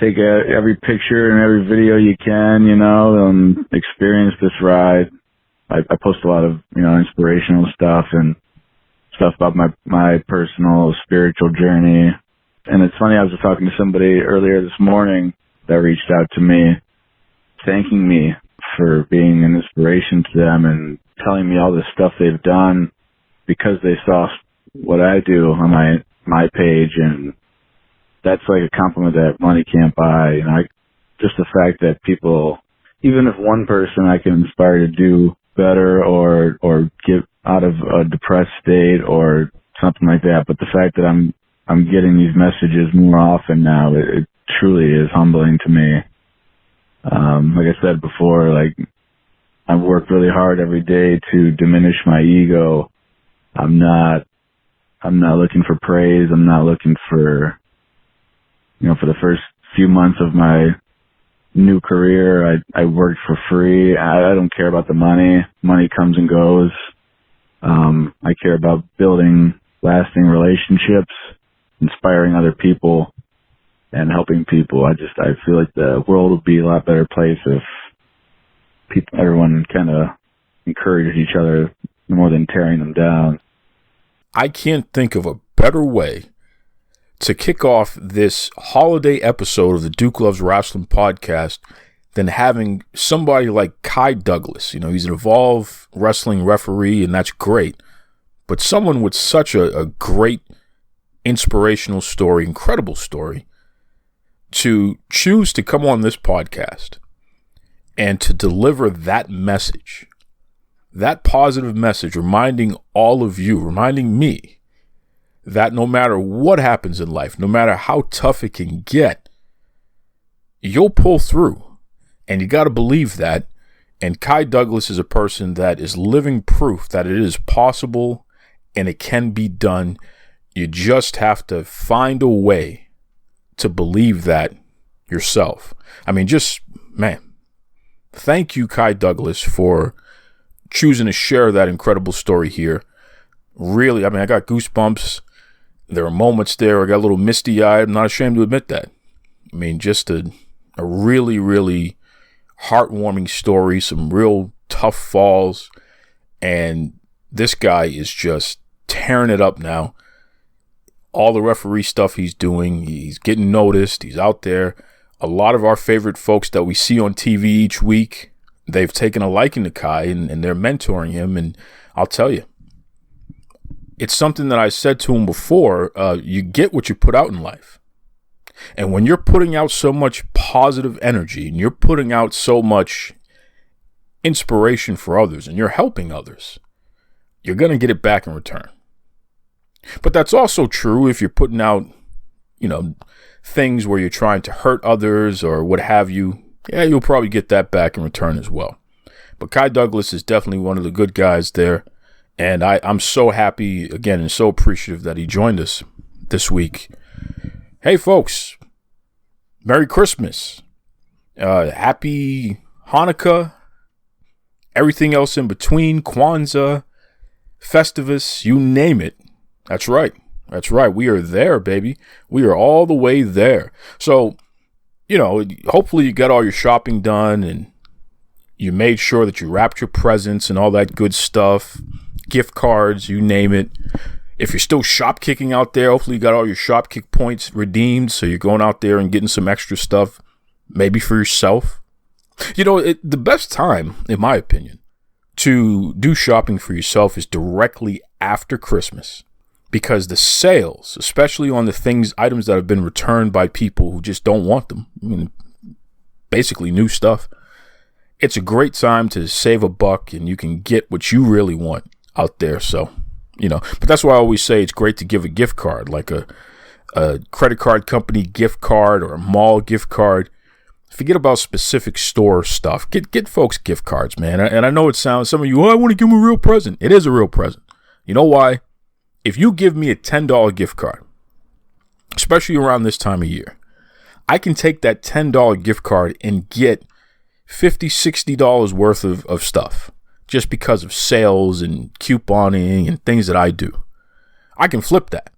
Take every picture and every video you can, experience this ride. I post a lot of, inspirational stuff and stuff about my personal spiritual journey. And it's funny, I was talking to somebody earlier this morning that reached out to me, thanking me for being an inspiration to them and telling me all the stuff they've done because they saw what I do on my page. And that's like a compliment that money can't buy. Just the fact that people, even if one person I can inspire to do better or get out of a depressed state or something like that, but the fact that I'm getting these messages more often now, it truly is humbling to me. Like I said before, I've worked really hard every day to diminish my ego. I'm not looking for praise. I'm not looking for, for the first few months of my new career, I worked for free. I don't care about the money. Money comes and goes. I care about building lasting relationships, inspiring other people, and helping people. I feel like the world would be a lot better place if everyone kind of encouraged each other more than tearing them down. I can't think of a better way to kick off this holiday episode of the Duke Loves Rasslin podcast than having somebody like Kai Douglas. He's an Evolve wrestling referee, and that's great. But someone with such a great inspirational story, incredible story, to choose to come on this podcast and to deliver that message, that positive message, reminding all of you, reminding me, that no matter what happens in life, no matter how tough it can get, you'll pull through. And you got to believe that. And Kai Douglas is a person that is living proof that it is possible and it can be done. You just have to find a way to believe that yourself. Thank you, Kai Douglas, for choosing to share that incredible story here. Really, I got goosebumps. There are moments there I got a little misty-eyed. I'm not ashamed to admit that. Just a really, really heartwarming story, some real tough falls, and this guy is just tearing it up now. All the referee stuff he's doing, he's getting noticed, he's out there. A lot of our favorite folks that we see on TV each week, they've taken a liking to Kai and they're mentoring him, and I'll tell you, it's something that I said to him before, you get what you put out in life. And when you're putting out so much positive energy and you're putting out so much inspiration for others and you're helping others, you're going to get it back in return. But that's also true if you're putting out, things where you're trying to hurt others or what have you. Yeah, you'll probably get that back in return as well. But Kai Douglas is definitely one of the good guys there. And I'm so happy, again, and so appreciative that he joined us this week. Hey, folks, Merry Christmas. Happy Hanukkah. Everything else in between, Kwanzaa, Festivus, you name it. That's right. We are there, baby. We are all the way there. So hopefully you got all your shopping done and you made sure that you wrapped your presents and all that good stuff, gift cards, you name it. If you're still shop kicking out there, hopefully you got all your shop kick points redeemed, so you're going out there and getting some extra stuff, maybe for yourself. The best time, in my opinion, to do shopping for yourself is directly after Christmas, because the sales, especially on the items that have been returned by people who just don't want them, basically new stuff, it's a great time to save a buck and you can get what you really want out there. So, but that's why I always say it's great to give a gift card, like a credit card company gift card or a mall gift card. Forget about specific store stuff. Get folks gift cards, man. And I know it sounds, some of you, I want to give them a real present. It is a real present. You know why? If you give me a $10 gift card, especially around this time of year, I can take that $10 gift card and get $50, $60 worth of stuff just because of sales and couponing and things that I do. I can flip that.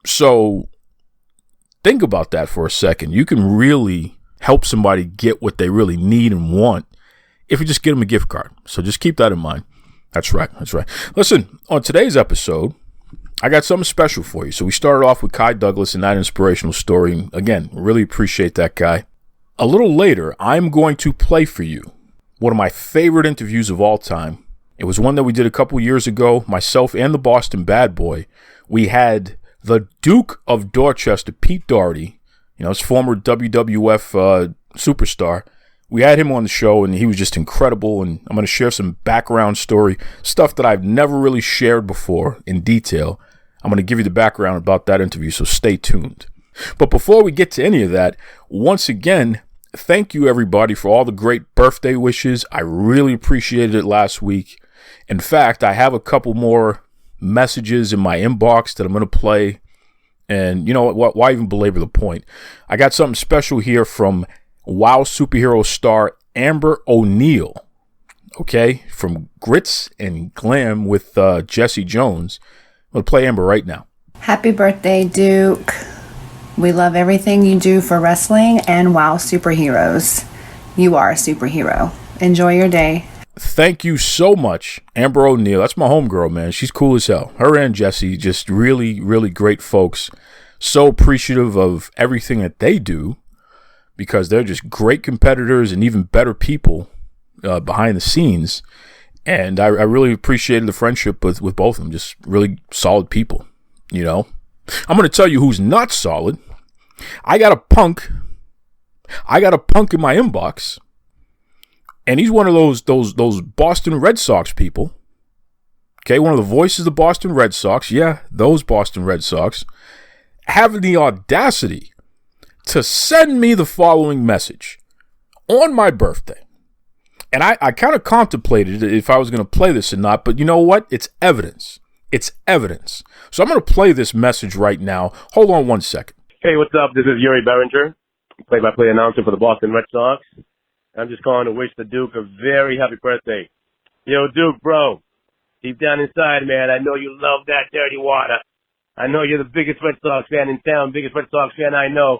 So think about that for a second. You can really help somebody get what they really need and want if you just get them a gift card. So just keep that in mind. That's right. Listen, on today's episode, I got something special for you. So we started off with Kai Douglas and that inspirational story. Again, really appreciate that guy. A little later, I'm going to play for you one of my favorite interviews of all time. It was one that we did a couple years ago, myself and the Boston Bad Boy. We had the Duke of Dorchester, Pete Doherty, his former WWF superstar. We had him on the show, and he was just incredible, and I'm going to share some background story, stuff that I've never really shared before in detail. I'm going to give you the background about that interview, so stay tuned. But before we get to any of that, once again, thank you, everybody, for all the great birthday wishes. I really appreciated it last week. In fact, I have a couple more messages in my inbox that I'm going to play. And you know what? Why even belabor the point? I got something special here from WoW superhero star Amber O'Neil. Okay? From Grits and Glam with Jesse Jones. I'm going to play Amber right now. Happy birthday, Duke. We love everything you do for wrestling and WoW superheroes. You are a superhero. Enjoy your day. Thank you so much, Amber O'Neil. That's my homegirl, man. She's cool as hell. Her and Jesse, just really, really great folks. So appreciative of everything that they do because they're just great competitors and even better people behind the scenes. And I really appreciated the friendship with both of them. Just really solid people, I'm going to tell you who's not solid. I got a punk in my inbox. And he's one of those Boston Red Sox people. Okay, one of the voices of the Boston Red Sox. Yeah, those Boston Red Sox. Having the audacity to send me the following message on my birthday. And I kind of contemplated if I was going to play this or not. But you know what? It's evidence. It's evidence. So I'm going to play this message right now. Hold on one second. Hey, what's up? This is Yuri Behringer, play-by-play announcer for the Boston Red Sox. I'm just calling to wish the Duke a very happy birthday. Yo, Duke, bro, deep down inside, man, I know you love that dirty water. I know you're the biggest Red Sox fan in town, biggest Red Sox fan I know,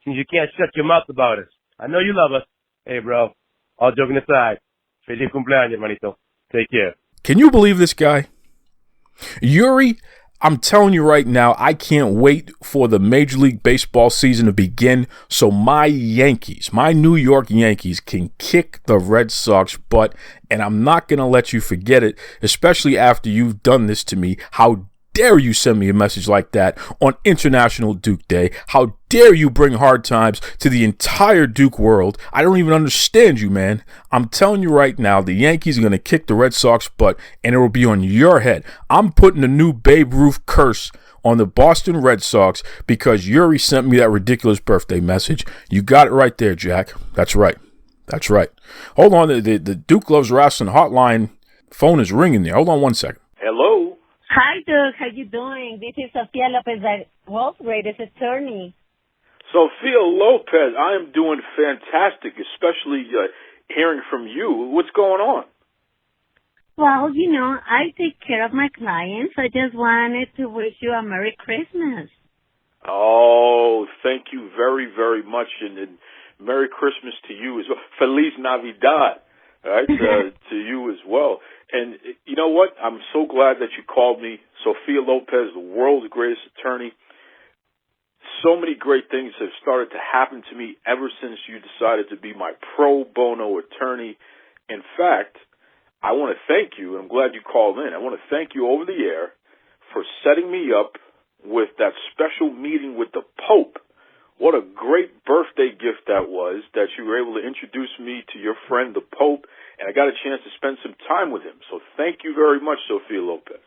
since you can't shut your mouth about us. I know you love us. Hey, bro, all joking aside, feliz cumpleaños, hermanito. Take care. Can you believe this guy? Yuri, I'm telling you right now, I can't wait for the Major League Baseball season to begin so my Yankees, my New York Yankees, can kick the Red Sox butt, and I'm not going to let you forget it, especially after you've done this to me. How dare you send me a message like that on International Duke Day? How dare you bring hard times to the entire Duke world? I don't even understand you, man. I'm telling you right now, the Yankees are going to kick the Red Sox butt, and it will be on your head. I'm putting a new Babe Ruth curse on the Boston Red Sox because Yuri sent me that ridiculous birthday message. You got it right there, Jack. That's right. That's right. Hold on. The Duke Loves Rasslin hotline phone is ringing there. Hold on one second. Hello. Hi, Duke. How you doing? This is Sofia Lopez, Wolf Raiders attorney. Sophia Lopez, I am doing fantastic, especially hearing from you. What's going on? Well, I take care of my clients. I just wanted to wish you a Merry Christmas. Oh, thank you very, very much, and Merry Christmas to you as well. Feliz Navidad, right, to you as well. And you know what? I'm so glad that you called me. Sophia Lopez, the world's greatest attorney. So many great things have started to happen to me ever since you decided to be my pro bono attorney. In fact, I want to thank you, and I'm glad you called in. I want to thank you over the air for setting me up with that special meeting with the Pope. What a great birthday gift that was, that you were able to introduce me to your friend, the Pope, and I got a chance to spend some time with him. So thank you very much, Sophia Lopez.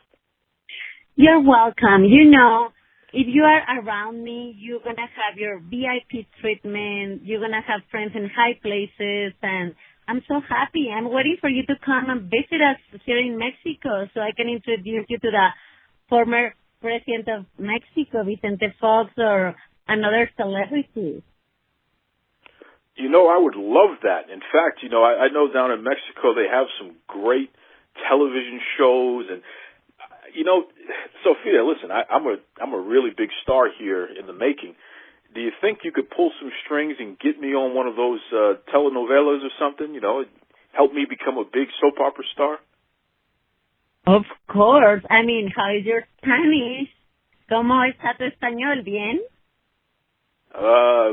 You're welcome. You know, if you are around me, you're going to have your VIP treatment. You're going to have friends in high places, and I'm so happy. I'm waiting for you to come and visit us here in Mexico so I can introduce you to the former President of Mexico, Vicente Fox, or another celebrity. You know, I would love that. In fact, you know, I know down in Mexico they have some great television shows, and you know, Sophia, listen, I'm a really big star here in the making. Do you think you could pull some strings and get me on one of those telenovelas or something? You know, help me become a big soap opera star? Of course. I mean, how is your Spanish? ¿Cómo está tu español? ¿Bien?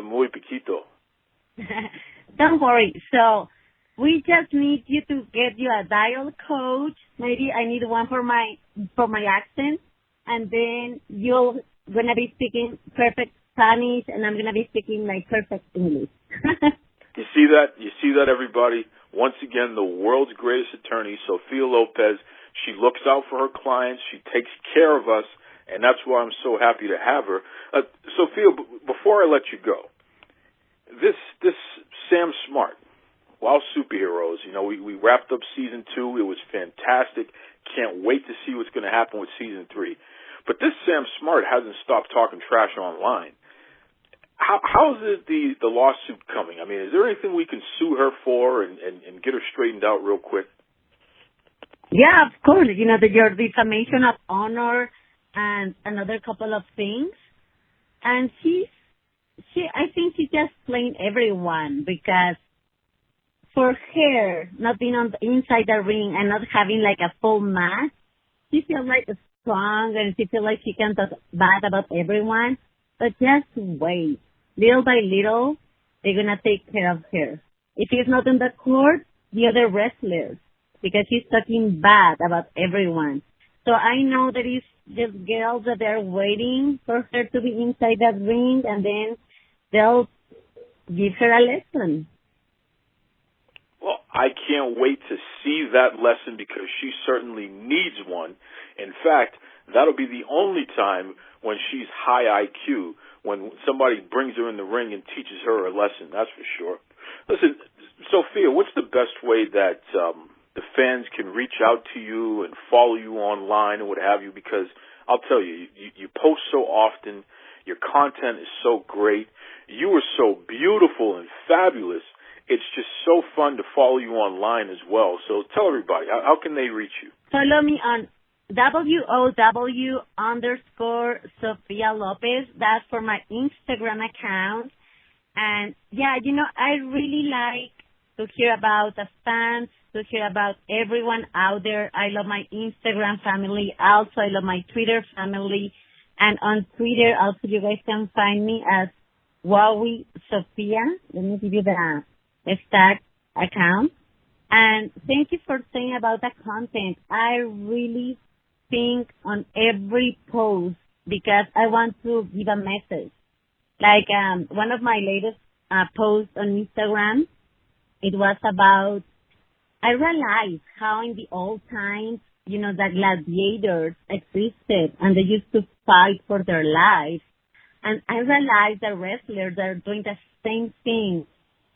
Muy poquito. Don't worry. So, we just need you to get you a dial coach. Maybe I need one for my accent, and then you're gonna be speaking perfect Spanish, and I'm gonna be speaking like perfect English. You see that? You see that, everybody? Once again, the world's greatest attorney, Sophia Lopez. She looks out for her clients. She takes care of us, and that's why I'm so happy to have her. Sophia, before I let you go, this Sam Smart, Wow Superheroes, you know, we wrapped up season 2. It was fantastic. Can't wait to see what's going to happen with season 3. But this Sam Smart hasn't stopped talking trash online. How's the lawsuit coming? I mean, is there anything we can sue her for and get her straightened out real quick? Yeah, of course. You know, your defamation of honor and another couple of things. And I think she's just playing everyone, because for her not being on inside the ring and not having like a full match, she feels like strong and she feels like she can talk bad about everyone. But just wait. Little by little, they're going to take care of her. If he's not in the court, the other wrestlers, because he's talking bad about everyone. So I know that it's just girls that they're waiting for her to be inside that ring, and then they'll give her a lesson. Well, I can't wait to see that lesson, because she certainly needs one. In fact, that'll be the only time when she's high IQ, when somebody brings her in the ring and teaches her a lesson, that's for sure. Listen, Sophia, what's the best way that the fans can reach out to you and follow you online and what have you? Because I'll tell you, you post so often, your content is so great, you are so beautiful and fabulous. It's just so fun to follow you online as well. So tell everybody, how can they reach you? Follow me on WOW_Sophia Lopez. That's for my Instagram account. And yeah, you know, I really like to hear about the fans, to hear about everyone out there. I love my Instagram family. Also, I love my Twitter family. And on Twitter, also, you guys can find me as Wowie Sophia. Let me give you the exact account. And thank you for saying about the content. I really think on every post, because I want to give a message. Like one of my latest posts on Instagram, it was about, I realized how in the old times, you know, the gladiators existed and they used to fight for their lives. And I realized the wrestlers are doing the same thing.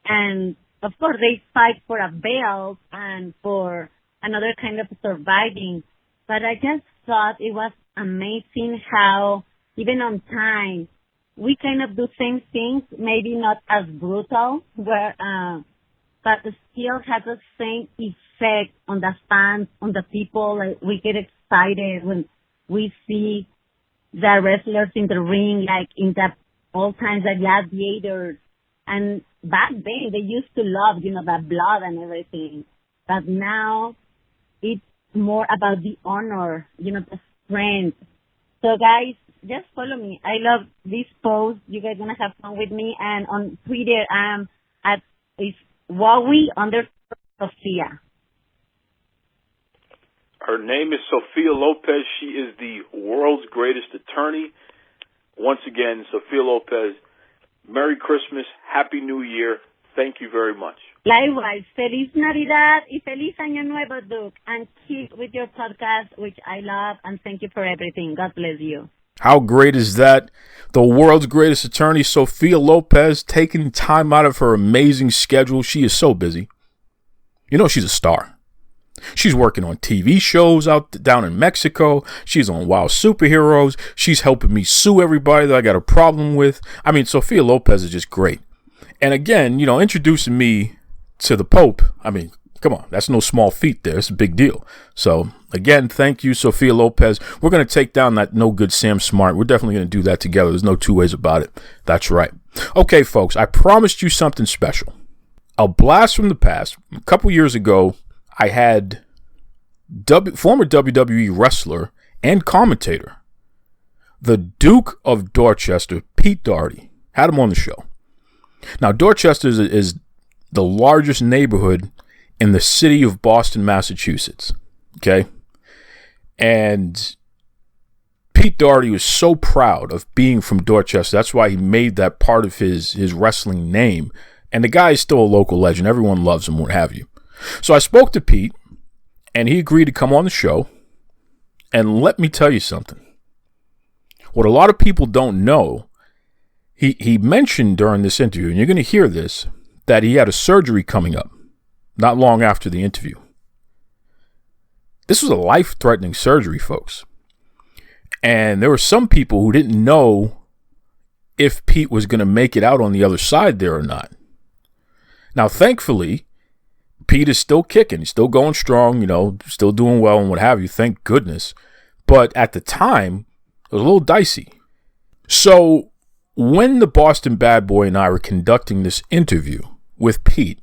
And of course, they fight for a belt and for another kind of surviving. But I just thought it was amazing how, even on time, we kind of do same things, maybe not as brutal, but it still has the same effect on the fans, on the people. Like, we get excited when we see the wrestlers in the ring, like in the old times, the gladiators. And back then, they used to love, the blood and everything. But now, it's more about the honor, the strength. So, guys, just follow me. I love this post. You guys gonna have fun with me. And on Twitter, it's Wowie_Sophia. Her name is Sophia Lopez. She is the world's greatest attorney. Once again, Sophia Lopez, Merry Christmas, Happy New Year. Thank you very much. Likewise, Feliz Navidad y Feliz Año Nuevo, Duke. And keep with your podcast, which I love, and thank you for everything. God bless you. How great is that? The world's greatest attorney, Sophia Lopez, taking time out of her amazing schedule. She is so busy. She's a star. She's working on TV shows down in Mexico. She's on Wild Superheroes. She's helping me sue everybody that I got a problem with. I mean, Sophia Lopez is just great. And again, introducing me to the Pope, I mean, come on, that's no small feat there. It's a big deal. So, again, thank you, Sophia Lopez. We're going to take down that no good Sam Smart. We're definitely going to do that together. There's no two ways about it. That's right. Okay, folks, I promised you something special. A blast from the past. A couple years ago, I had former WWE wrestler and commentator, the Duke of Dorchester, Pete Doherty, had him on the show. Now, Dorchester is the largest neighborhood in the city of Boston, Massachusetts. Okay? And Pete Doherty was so proud of being from Dorchester. That's why he made that part of his wrestling name. And the guy is still a local legend. Everyone loves him, what have you. So I spoke to Pete, and he agreed to come on the show. And let me tell you something. What a lot of people don't know, he mentioned during this interview, and you're going to hear this, that he had a surgery coming up not long after the interview. This was a life-threatening surgery, folks. And there were some people who didn't know if Pete was going to make it out on the other side there or not. Now, thankfully, Pete is still kicking. He's still going strong, still doing well and what have you. Thank goodness. But at the time, it was a little dicey. So when the Boston Bad Boy and I were conducting this interview with Pete,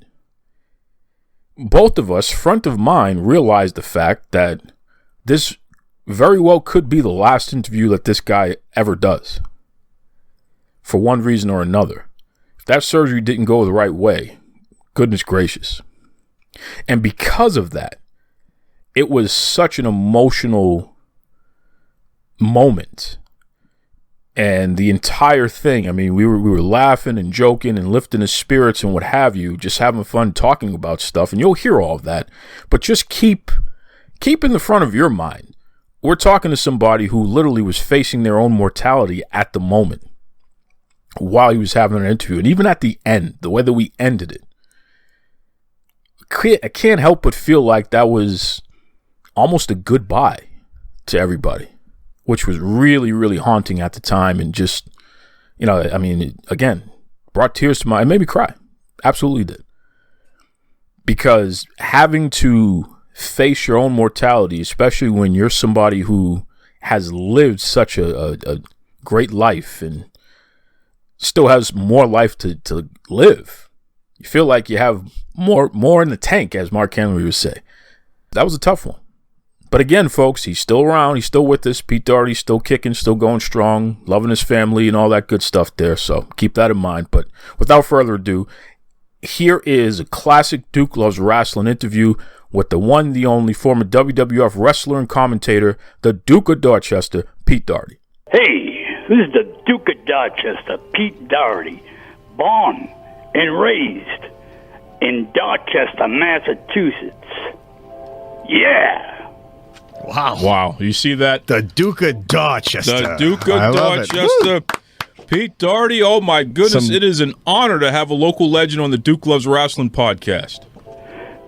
both of us, front of mind, realized the fact that this very well could be the last interview that this guy ever does. For one reason or another. If that surgery didn't go the right way, goodness gracious. And because of that, it was such an emotional moment. And the entire thing, I mean, we were laughing and joking and lifting his spirits and what have you, just having fun talking about stuff. And you'll hear all of that. But just keep in the front of your mind, we're talking to somebody who literally was facing their own mortality at the moment while he was having an interview. And even at the end, the way that we ended it, I can't help but feel like that was almost a goodbye to everybody, which was really, really haunting at the time. And just, I mean, again, brought tears to it made me cry. Absolutely did. Because having to face your own mortality, especially when you're somebody who has lived such a great life and still has more life to live, you feel like you have more in the tank, as Mark Henry would say. That was a tough one. But again, folks, he's still around. He's still with us. Pete Doherty's still kicking, still going strong, loving his family and all that good stuff there. So keep that in mind. But without further ado, here is a classic Duke Loves Rasslin interview with the one, the only former WWF wrestler and commentator, the Duke of Dorchester, Pete Doherty. Hey, this is the Duke of Dorchester, Pete Doherty, born and raised in Dorchester, Massachusetts. Yeah. Wow. You see that? The Duke of Dorchester. The Duke of Dorchester. Pete Doherty. Oh, my goodness. It is an honor to have a local legend on the Duke Loves Rasslin podcast.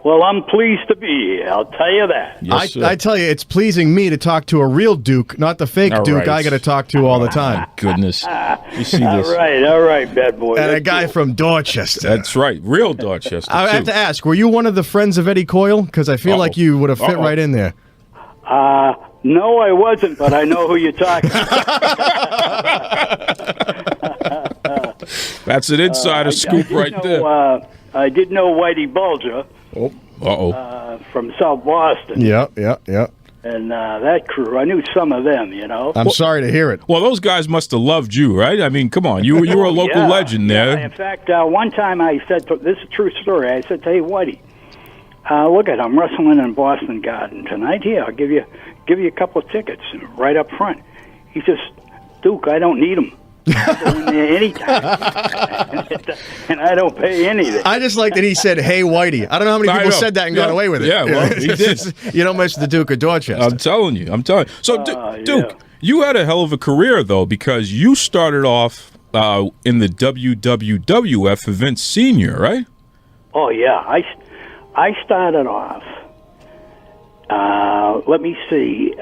Well, I'm pleased to be here. I'll tell you that. Yes, I tell you, it's pleasing me to talk to a real Duke, not the fake Duke I got to talk to all the time. Goodness. You see this? All right, bad boy. And a guy from Dorchester. That's right. Real Dorchester, I have to ask, were you one of the friends of Eddie Coyle? Because I feel like you would have fit right in there. No, I wasn't, but I know who you're talking about. That's an insider scoop right there. I did know Whitey Bulger. Oh, uh-oh. From South Boston. Yeah. And that crew, I knew some of them, you know. I'm sorry to hear it. Well, those guys must have loved you, right? I mean, come on. You were a local legend there. Yeah. In fact, one time I said, this is a true story, I said, hey, Whitey, look at, I'm wrestling in Boston Garden tonight. Here, I'll give you a couple of tickets right up front. He says, Duke, I don't need them. I go in there anytime. And I don't pay anything. I just like that he said, hey, Whitey. I don't know how many people said that and got away with it. Yeah, well, he did. You don't mention the Duke of Dorchester. I'm telling you. So, Duke, you had a hell of a career, though, because you started off in the WWF for Vince Sr., right? Oh, yeah. I started off, let me see,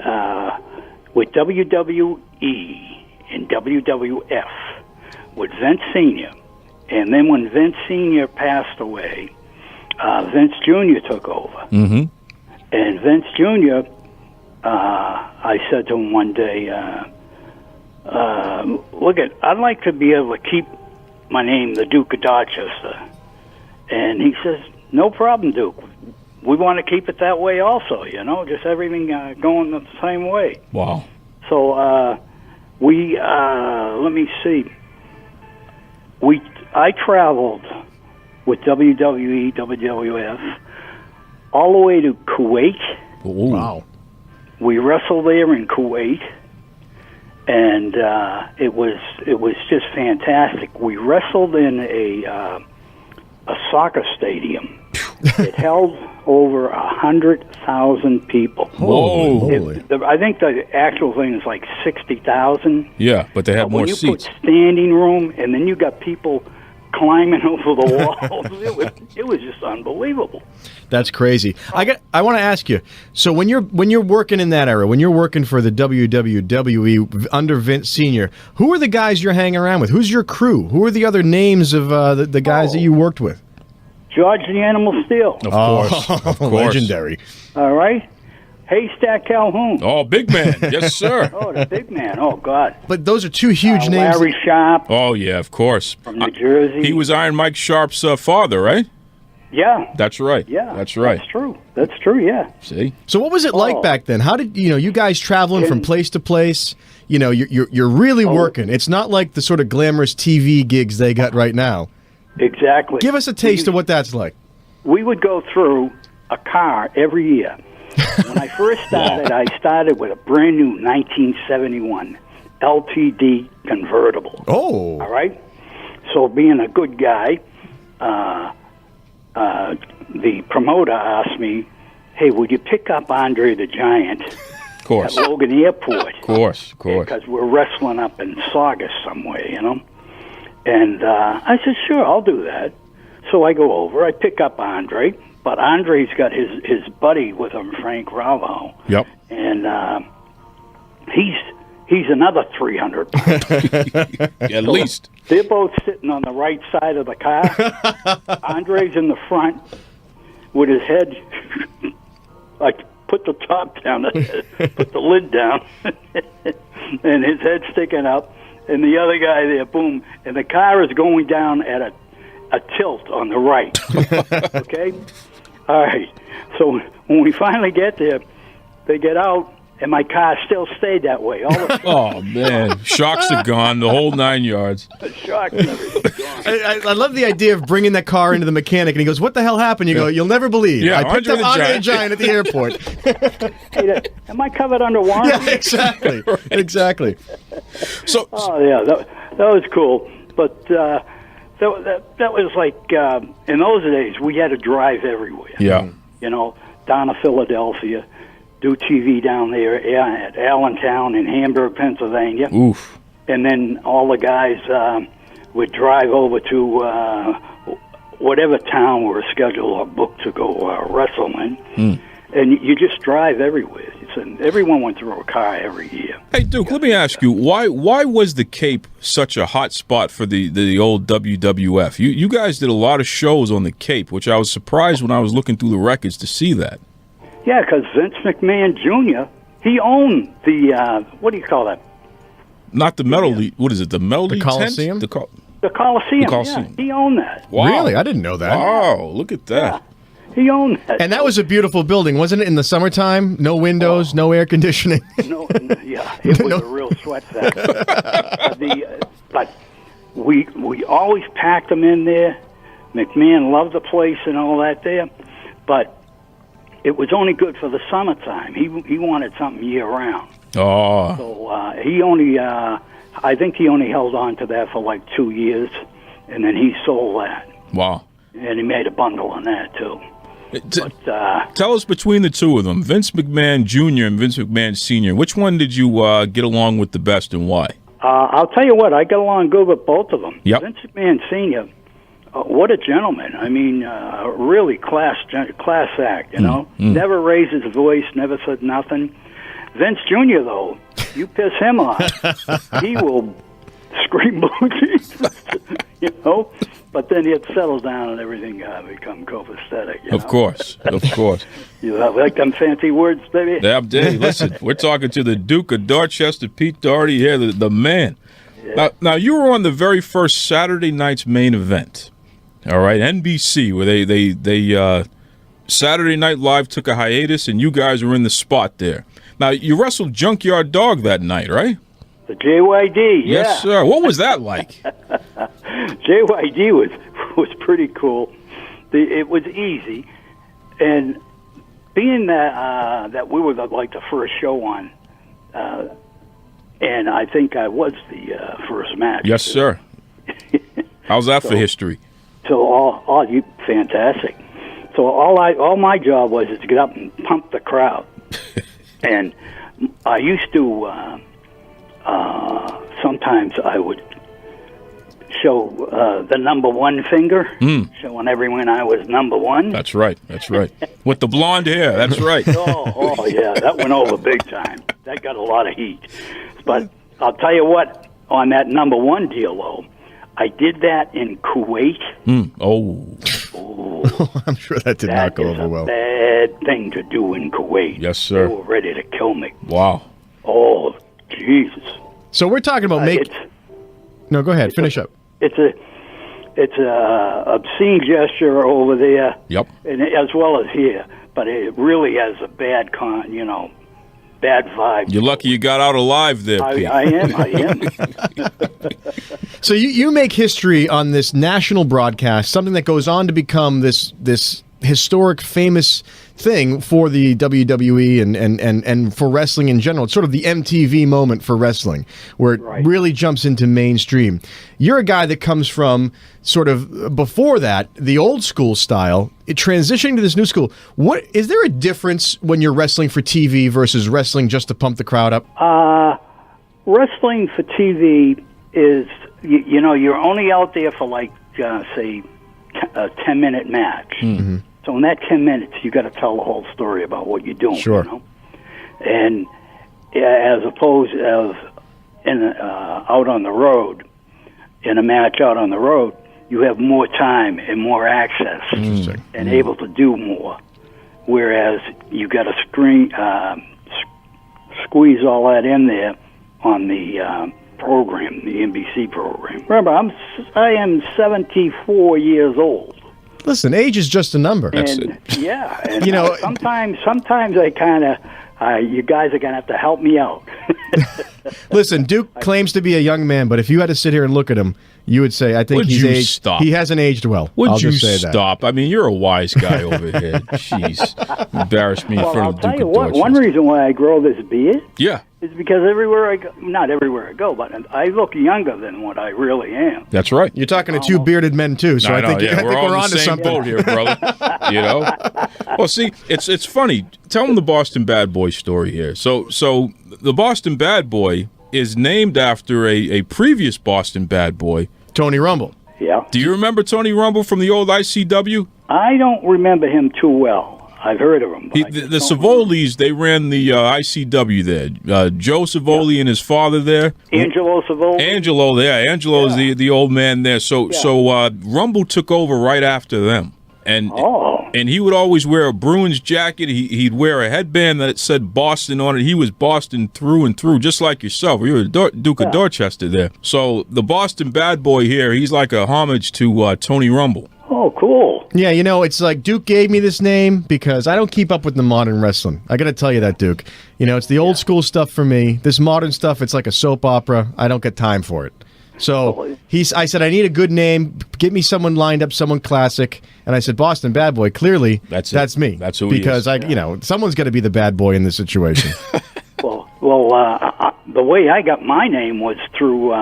with WWE and WWF with Vince Sr. And then when Vince Sr. passed away, Vince Jr. took over. Mm-hmm. And Vince Jr., I said to him one day, look, I'd like to be able to keep my name, the Duke of Dorchester. And he says, no problem, Duke. We want to keep it that way also, you know, just everything going the same way. Wow. So let me see. I traveled with WWE, WWF, all the way to Kuwait. Ooh. Wow. We wrestled there in Kuwait, and it was just fantastic. We wrestled in a soccer stadium. It held over 100,000 people. Whoa! I think the actual thing is like 60,000. Yeah, but they have more seats. When you put standing room, and then you got people climbing over the walls, it was just unbelievable. That's crazy. I want to ask you. So when you're working in that era, when you're working for the WWE under Vince Sr., who are the guys you're hanging around with? Who's your crew? Who are the other names of the guys that you worked with? George the Animal Steel. Of course. Legendary. All right. Haystack Calhoun. Oh, big man. Yes, sir. Oh, the big man. Oh, God. But those are two huge names. Larry Sharp. Oh, yeah, of course. From New Jersey. He was Iron Mike Sharp's father, right? Yeah. That's right. Yeah. That's right. That's true. That's true, yeah. See? So what was it like back then? How did, you guys traveling from place to place, you're really working. It's not like the sort of glamorous TV gigs they got right now. Exactly. Give us a taste of what that's like. We would go through a car every year. When I first started, I started with a brand new 1971 LTD convertible. Oh. All right? So being a good guy, the promoter asked me, hey, would you pick up Andre the Giant Of course. at Logan Airport? Of course. Because we're wrestling up in Saugus somewhere, you know? And I said, sure, I'll do that. So I go over, I pick up Andre, but Andre's got his buddy with him, Frank Ravo. Yep. And he's another 300 pounds. At least. They're both sitting on the right side of the car. Andre's in the front with his head, like, put the top down, put the lid down, and his head sticking up. And the other guy there, boom, and the car is going down at a tilt on the right. Okay? All right. So when we finally get there, they get out, and my car still stayed that way. Oh, man. Shocks are gone, the whole 9 yards. The shocks are gone. I love the idea of bringing that car into the mechanic, and he goes, what the hell happened? You go, you'll never believe. Yeah, I picked up Andre the Giant at the airport. Hey, am I covered under warranty? Yeah, exactly. Right. Exactly. So, yeah, that was cool. But that was like, in those days, we had to drive everywhere. Yeah. Down to Philadelphia, do TV down there at Allentown in Hamburg, Pennsylvania. Oof. And then all the guys would drive over to whatever town we were scheduled or booked to go wrestle in. And you just drive everywhere. Everyone went through a car every year. Hey, Duke, let me ask you, why was the Cape such a hot spot for the old WWF? You guys did a lot of shows on the Cape, which I was surprised when I was looking through the records to see that. Yeah, because Vince McMahon Jr. He owned the what do you call that? Not the metal. What is it? The metal The Coliseum? The Coliseum. The Coliseum. Yeah, he owned that. Wow. Really? I didn't know that. Wow, look at that. He owned that. And that was a beautiful building, wasn't it? In the summertime, no windows, no air conditioning. No, yeah, it was a real sweat fest. But we always packed them in there. McMahon loved the place and all that there, but it was only good for the summertime. He wanted something year round. Oh. So he only, I think he only held on to that for like 2 years, and then he sold that. Wow. And he made a bundle on that too. Tell us, between the two of them, Vince McMahon Jr. and Vince McMahon Sr., which one did you get along with the best, and why? I'll tell you what, I got along good with both of them. Yep. Vince McMahon Sr., what a gentleman. I mean, really class act, you know. Never raised his voice, never said nothing. Vince Jr., though, you piss him off, he will scream boo Jesus, you know. But then he'd settle down and everything become copacetic. Of course. You like them fancy words, baby? Yeah, hey, listen, we're talking to the Duke of Dorchester, Pete Doherty here, the man. Yeah. Now, you were on the very first Saturday night's main event, all right, NBC, where they Saturday Night Live took a hiatus, and you guys were in the spot there. Now, you wrestled Junkyard Dog that night, right? The JYD, yeah. Yes, sir. What was that like? JYD was pretty cool. It was easy, and being that we were the first show on, and I think I was the first match. Yes, sir. How's that for history? So you fantastic. So all my job was to get up and pump the crowd, and I used to. Sometimes I would show the number one finger, showing everyone I was number one. That's right. With the blonde hair, that's right. oh, yeah, that went over big time. That got a lot of heat. But I'll tell you what, on that number one deal, though, I did that in Kuwait. Oh, I'm sure that did not go over well. Bad thing to do in Kuwait. Yes, sir. They were ready to kill me. Wow. Oh, Jesus. So we're talking about No, go ahead. Finish up. It's a obscene gesture over there. Yep. And as well as here, but it really has a bad bad vibe. You're lucky you got out alive there, Pete. I am. So you make history on this national broadcast, something that goes on to become this historic, famous thing for the WWE and for wrestling in general. It's sort of the MTV moment for wrestling, where it really jumps into mainstream. You're a guy that comes from sort of before that, the old school style, transitioning to this new school. What is there a difference when you're wrestling for TV versus wrestling just to pump the crowd up? Wrestling for TV is, you're only out there for say, a 10-minute match. Mm-hmm. So in that 10 minutes, you got to tell the whole story about what you're doing. Sure. You know? And as opposed as out on the road, in a match out on the road, you have more time and more access and able to do more. Whereas you got to squeeze all that in there on the program, the NBC program. Remember, I am 74 years old. Listen, age is just a number. And, yeah, and sometimes I kind of, you guys are going to have to help me out. Listen, Duke claims to be a young man, but if you had to sit here and look at him, you would say, I think he's aged. Stop? He hasn't aged well. Would you just say stop? That. I mean, you're a wise guy over here. Jeez. Embarrass me in front of Duke. I'll tell you what, one reason why I grow this beard is because everywhere I go, not everywhere I go, but I look younger than what I really am. That's right. You're talking to two bearded men, too, so I think we're on to something. Boat here, brother. You know? Well, see, it's funny. Tell them the Boston Bad Boy story here. So the Boston Bad Boy is named after a previous Boston Bad Boy, Tony Rumble. Yeah. Do you remember Tony Rumble from the old ICW? I don't remember him too well. I've heard of him. The Savolis, they ran the ICW there. Joe Savoli and his father there. Angelo Savoli? Angelo is the old man there. So Rumble took over right after them. And he would always wear a Bruins jacket. He'd wear a headband that said Boston on it. He was Boston through and through, just like yourself. You were Duke of Dorchester there. So the Boston bad boy here, he's like a homage to Tony Rumble. Oh, cool. Yeah, it's like Duke gave me this name because I don't keep up with the modern wrestling. I got to tell you that, Duke. It's the old school stuff for me. This modern stuff, it's like a soap opera. I don't get time for it. So I said, I need a good name. Get me someone lined up, someone classic. And I said, Boston Bad Boy. Clearly, that's me. That's who he is. Because someone's got to be the bad boy in this situation. The way I got my name was through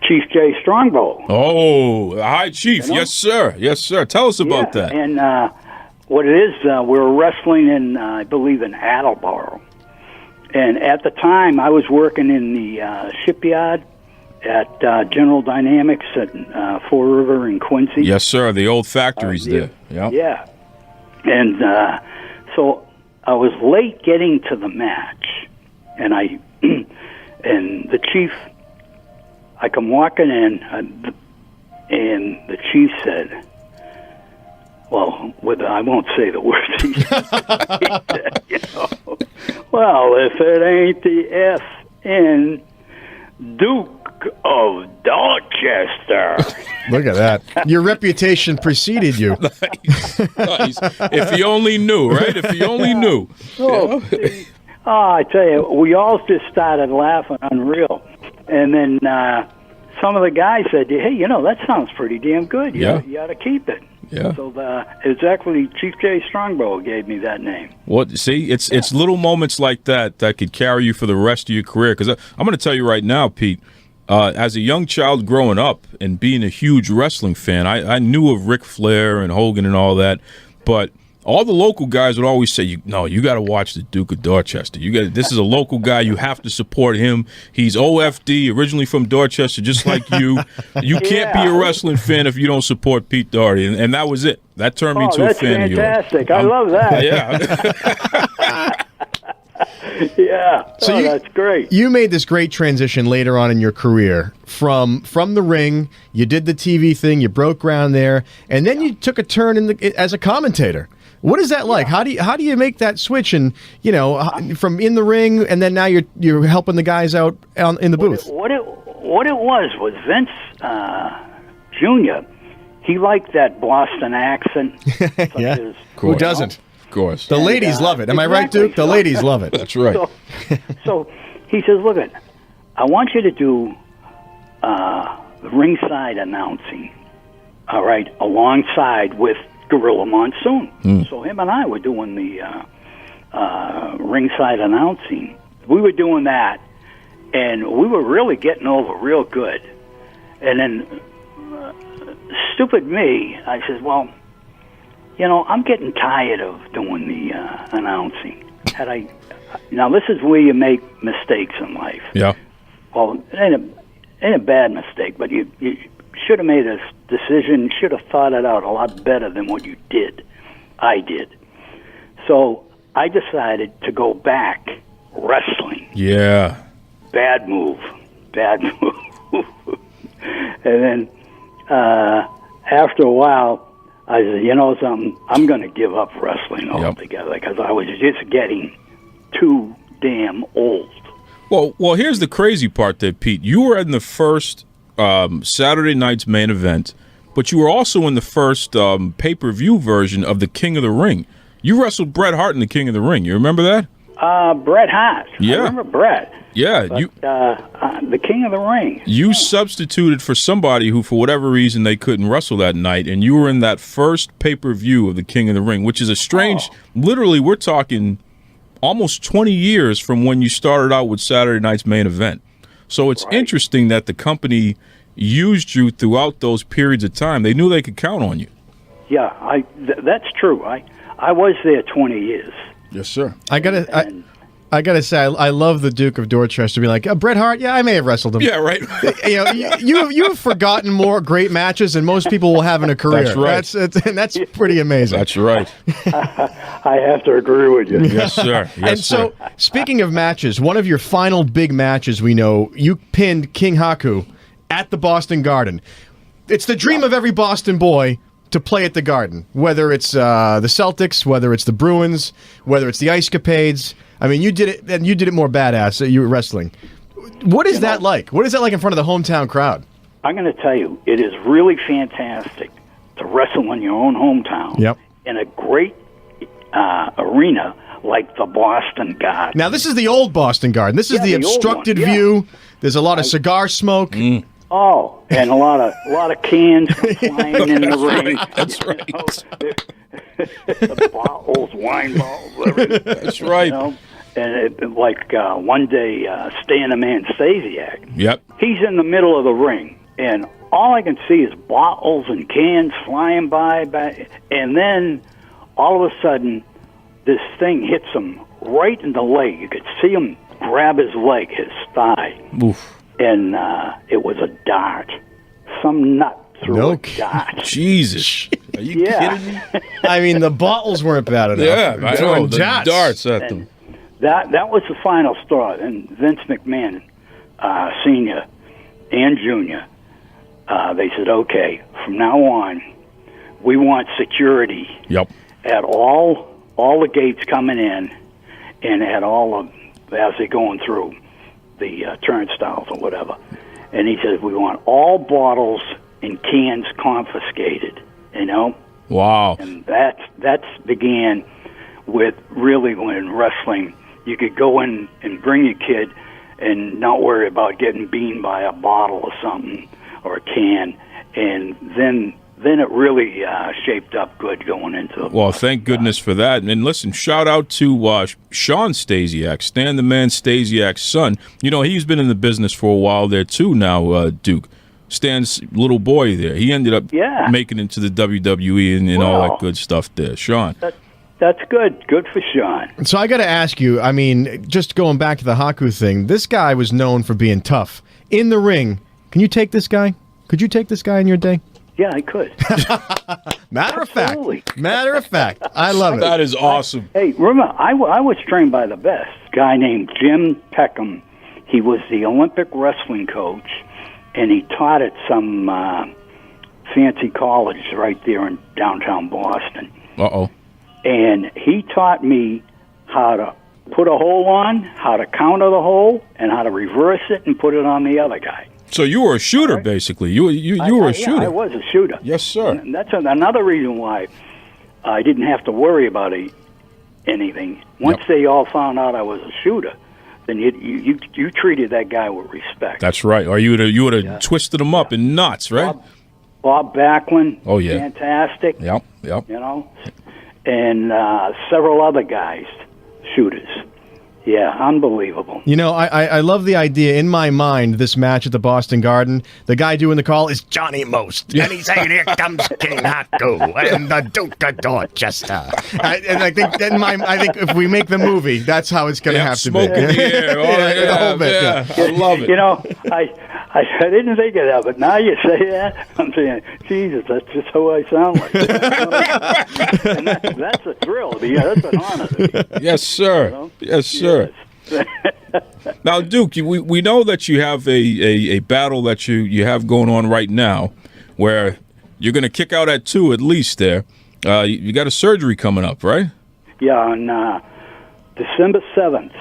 Chief Jay Strongbow. Oh, hi, Chief. Yes, sir. Yes, sir. Tell us about that. And what it is, we were wrestling in, I believe, in Attleboro. And at the time, I was working in the shipyard at General Dynamics at Fall River in Quincy. Yes, sir. The old factories there. Yep. Yeah. And so I was late getting to the match. And and the chief, I come walking in, and the chief said, well, I won't say the words he said, well, if it ain't the F.N. Duke of Dorchester. Look at that. Your reputation preceded you. Nice. If you only knew, right? If you only knew. I tell you, we all just started laughing unreal. And then some of the guys said, hey, that sounds pretty damn good. You ought to keep it. Yeah. So it's actually Chief Jay Strongbow gave me that name. Well, see, it's little moments like that could carry you for the rest of your career. Because I'm going to tell you right now, Pete, as a young child growing up and being a huge wrestling fan, I knew of Ric Flair and Hogan and all that, but all the local guys would always say, you got to watch the Duke of Dorchester. This is a local guy. You have to support him. He's OFD, originally from Dorchester, just like you. You can't be a wrestling fan if you don't support Pete Doherty. And that was it. That turned me into a fan of yours. That's fantastic. I love that. Yeah. Yeah. So that's great. You made this great transition later on in your career from the ring. You did the TV thing. You broke ground there, and then you took a turn as a commentator. What is that like? How do you make that switch and from in the ring and then now you're helping the guys out in the booth? What it was Vince Jr. He liked that Boston accent. Yeah, who doesn't? Of course. The ladies love it. Am I right, Duke? The ladies love it. That's right. So he says, look, I want you to do ringside announcing, all right, alongside with Gorilla Monsoon. So him and I were doing the ringside announcing. We were doing that, and we were really getting over real good. And then, stupid me, I says, well, I'm getting tired of doing the announcing. Now, this is where you make mistakes in life. Yeah. Well, it ain't a bad mistake, but you should have made a decision, should have thought it out a lot better than what you did. I did. So I decided to go back wrestling. Yeah. Bad move. And then after a while, I said, something, I'm going to give up wrestling altogether because I was just getting too damn old. Well, here's the crazy part there, Pete. You were in the first Saturday night's main event, but you were also in the first pay-per-view version of the King of the Ring. You wrestled Bret Hart in the King of the Ring. You remember that? Bret Hart. Yeah. I remember Bret. Yeah. But, the King of the Ring. You substituted for somebody who, for whatever reason, they couldn't wrestle that night, and you were in that first pay-per-view of the King of the Ring, which is a strange, literally, we're talking almost 20 years from when you started out with Saturday night's main event. So it's interesting that the company used you throughout those periods of time. They knew they could count on you. Yeah, that's true. I was there 20 years. Yes, sir. I gotta say, I love the Duke of Dorchester being like, Bret Hart. Yeah, I may have wrestled him. Yeah, right. You have forgotten more great matches than most people will have in a career. That's right. That's pretty amazing. That's right. I have to agree with you. Yes, sir. Yes, and so, speaking of matches, one of your final big matches, we know you pinned King Haku at the Boston Garden. It's the dream of every Boston boy to play at the Garden, whether it's the Celtics, whether it's the Bruins, whether it's the Ice Capades. I mean, you did it, and you did it more badass. You were wrestling. What is that like? What is that like in front of the hometown crowd? I'm going to tell you, it is really fantastic to wrestle in your own hometown. Yep. In a great arena like the Boston Garden. Now, this is the old Boston Garden. This is the obstructed view. There's a lot of cigar smoke. Oh, and a lot of cans flying in the ring. That's right. The bottles, wine bottles, everything. That's right. You know? And one day, Stan the Man Stasiak. Yep. He's in the middle of the ring, and all I can see is bottles and cans flying by, and then all of a sudden, this thing hits him right in the leg. You could see him grab his leg, his thigh. Oof. And it was a dart. Some nut threw a dart. Jesus. Are you kidding me? I mean, the bottles weren't bad enough. Yeah, I know. The darts at them. That was the final straw. And Vince McMahon, Sr. and Jr., they said, okay, from now on, we want security at all the gates coming in and at all of, as they're going through the turnstiles or whatever. And he says, we want all bottles and cans confiscated, you know? Wow. And that's began with really when wrestling, you could go in and bring your kid and not worry about getting beaten by a bottle or something or a can. And then it really shaped up good going into it. Well, thank goodness for that. And listen, shout out to Sean Stasiak, Stan the Man Stasiak's son. You know, he's been in the business for a while there too now, Duke. Stan's little boy there. He ended up making it into the WWE and all that good stuff there. Sean. That's good. Good for Sean. So I got to ask you, I mean, just going back to the Haku thing, this guy was known for being tough. In the ring, can you take this guy? Could you take this guy in your day? Yeah, I could. Matter of fact. I love it. That is awesome. Hey, remember, I was trained by the best guy named Jim Peckham. He was the Olympic wrestling coach, and he taught at some fancy college right there in downtown Boston. Uh-oh. And he taught me how to put a hole on, how to counter the hole, and how to reverse it and put it on the other guy. So you were a shooter, basically. You were a shooter. Yeah, I was a shooter. Yes, sir. And that's another reason why I didn't have to worry about anything. Once they all found out I was a shooter, then you treated that guy with respect. That's right. Or you would have twisted him up in knots, right? Bob Backlund. Oh, yeah. Fantastic. Yep. You know, and several other guys, shooters. Yeah, unbelievable. You know, I love the idea. In my mind, this match at the Boston Garden, the guy doing the call is Johnny Most. And he's saying, here comes King Haku and the Duke of Dorchester. And I think if we make the movie, that's how it's going to have to be. Smoke in the air. The whole bit, I love it. You know, I didn't think of that, but now you say that, I'm saying, Jesus, that's just how I sound like. And that's a thrill. Yeah, that's an honor. Yes, sir. You know? Yes, sir. Now, Duke, we know that you have a battle that you have going on right now where you're going to kick out at 2 at least there. You got a surgery coming up, right? Yeah, on December 7th,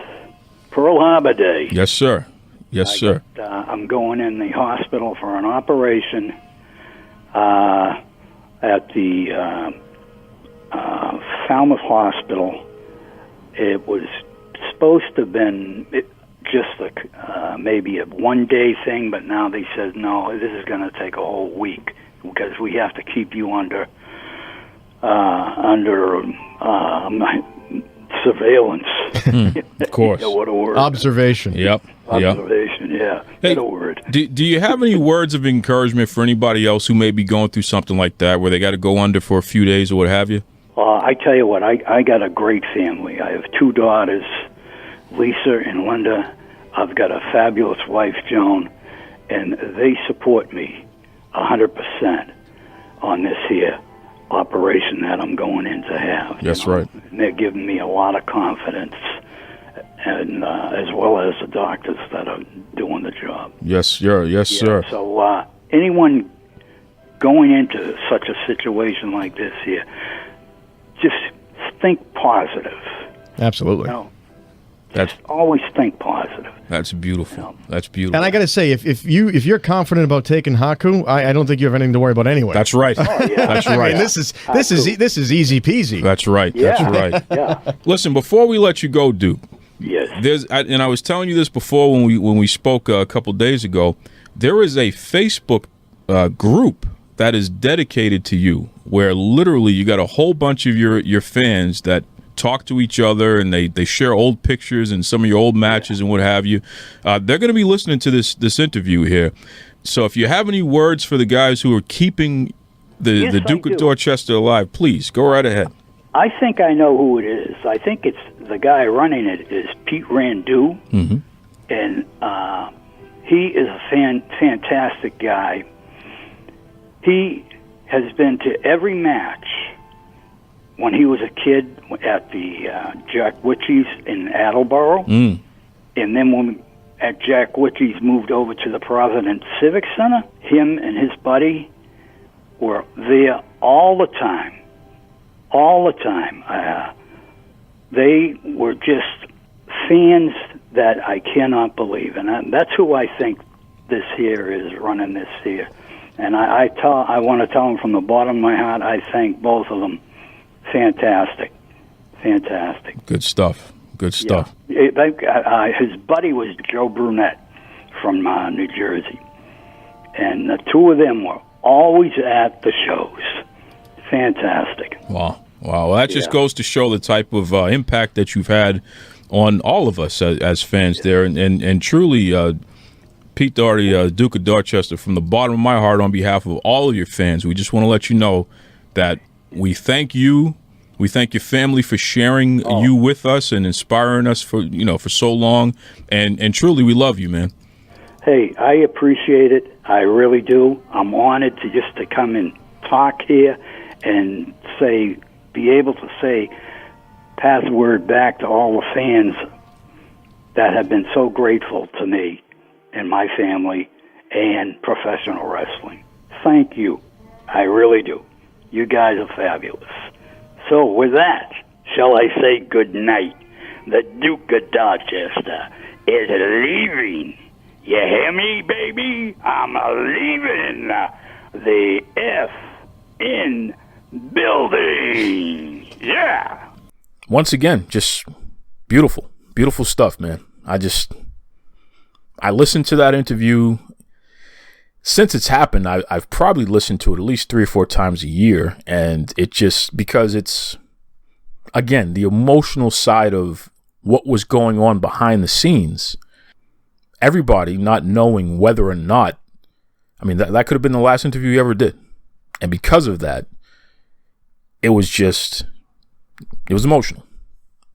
Pearl Harbor Day. Yes, sir. Yes, sir. I'm going in the hospital for an operation at the Falmouth Hospital. It was supposed to have been just maybe a one-day thing, but now they said, no, this is going to take a whole week because we have to keep you under surveillance. Of course. You know, what a word. Observation. Yep. Observation, yeah. Hey, what a word. Do you have any words of encouragement for anybody else who may be going through something like that, where they got to go under for a few days or what have you? I tell you what, I got a great family. I have 2 daughters, Lisa and Linda. I've got a fabulous wife, Joan, and they support me 100% on this here operation that I'm going in to have. That's right. And they're giving me a lot of confidence, and as well as the doctors that are doing the job. Yes, sir. Yes, sir. So anyone going into such a situation like this here, just think positive. Absolutely. You know, just always think positive. That's beautiful. You know? That's beautiful. And I got to say, if you're confident about taking Haku, I don't think you have anything to worry about anyway. That's right. Oh, yeah. That's I right. mean, this is easy peasy. That's right. Yeah. That's right. Yeah. Listen, before we let you go, Duke. Yes. And I was telling you this before when we spoke a couple days ago. There is a Facebook group that is dedicated to you, where literally you got a whole bunch of your fans that talk to each other, and they share old pictures and some of your old matches and what have you. They're going to be listening to this interview here. So if you have any words for the guys who are keeping the Duke of Dorchester alive, please go right ahead. I think I know who it is. I think it's the guy running it is Pete Randu, and he is a fantastic guy. He has been to every match when he was a kid at the Jack Witchy's in Attleboro, and then when at Jack Witchy's moved over to the Providence Civic Center, him and his buddy were there all the time. All the time. They were just fans that I cannot believe. And that's who I think this here is running this here. And I want to tell them from the bottom of my heart, I thank both of them. Fantastic. Fantastic. Good stuff. Good stuff. Yeah. His buddy was Joe Brunette from New Jersey. And the two of them were always at the shows. Fantastic. Wow. Well, that just goes to show the type of impact that you've had on all of us as fans there. And truly, Pete Doherty, Duke of Dorchester, from the bottom of my heart, on behalf of all of your fans, we just want to let you know that we thank you. We thank your family for sharing you with us and inspiring us for so long. And truly, we love you, man. Hey, I appreciate it. I really do. I'm honored to come and talk here and be able to pass the word back to all the fans that have been so grateful to me and my family and professional wrestling. Thank you. I really do. You guys are fabulous. So with that, shall I say good night? The Duke of Dorchester is leaving. You hear me, baby? I'm leaving the F.N. building. Yeah. Once again, just beautiful stuff, man. I listened to that interview. Since it's happened, I've probably listened to it at least 3 or 4 times a year, and it just, because it's, again, the emotional side of what was going on behind the scenes. Everybody not knowing whether or not, I mean, that could have been the last interview you ever did. And because of that, it was emotional.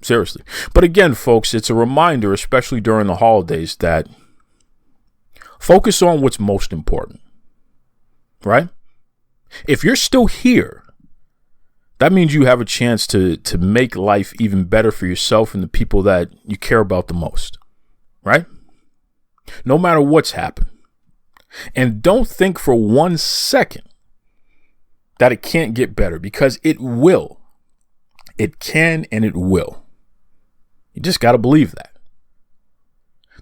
Seriously. But again, folks, it's a reminder, especially during the holidays, that focus on what's most important. Right? If you're still here, that means you have a chance to make life even better for yourself and the people that you care about the most. Right? No matter what's happened. And don't think for 1 second that it can't get better, because it will. It can and it will. You just got to believe that.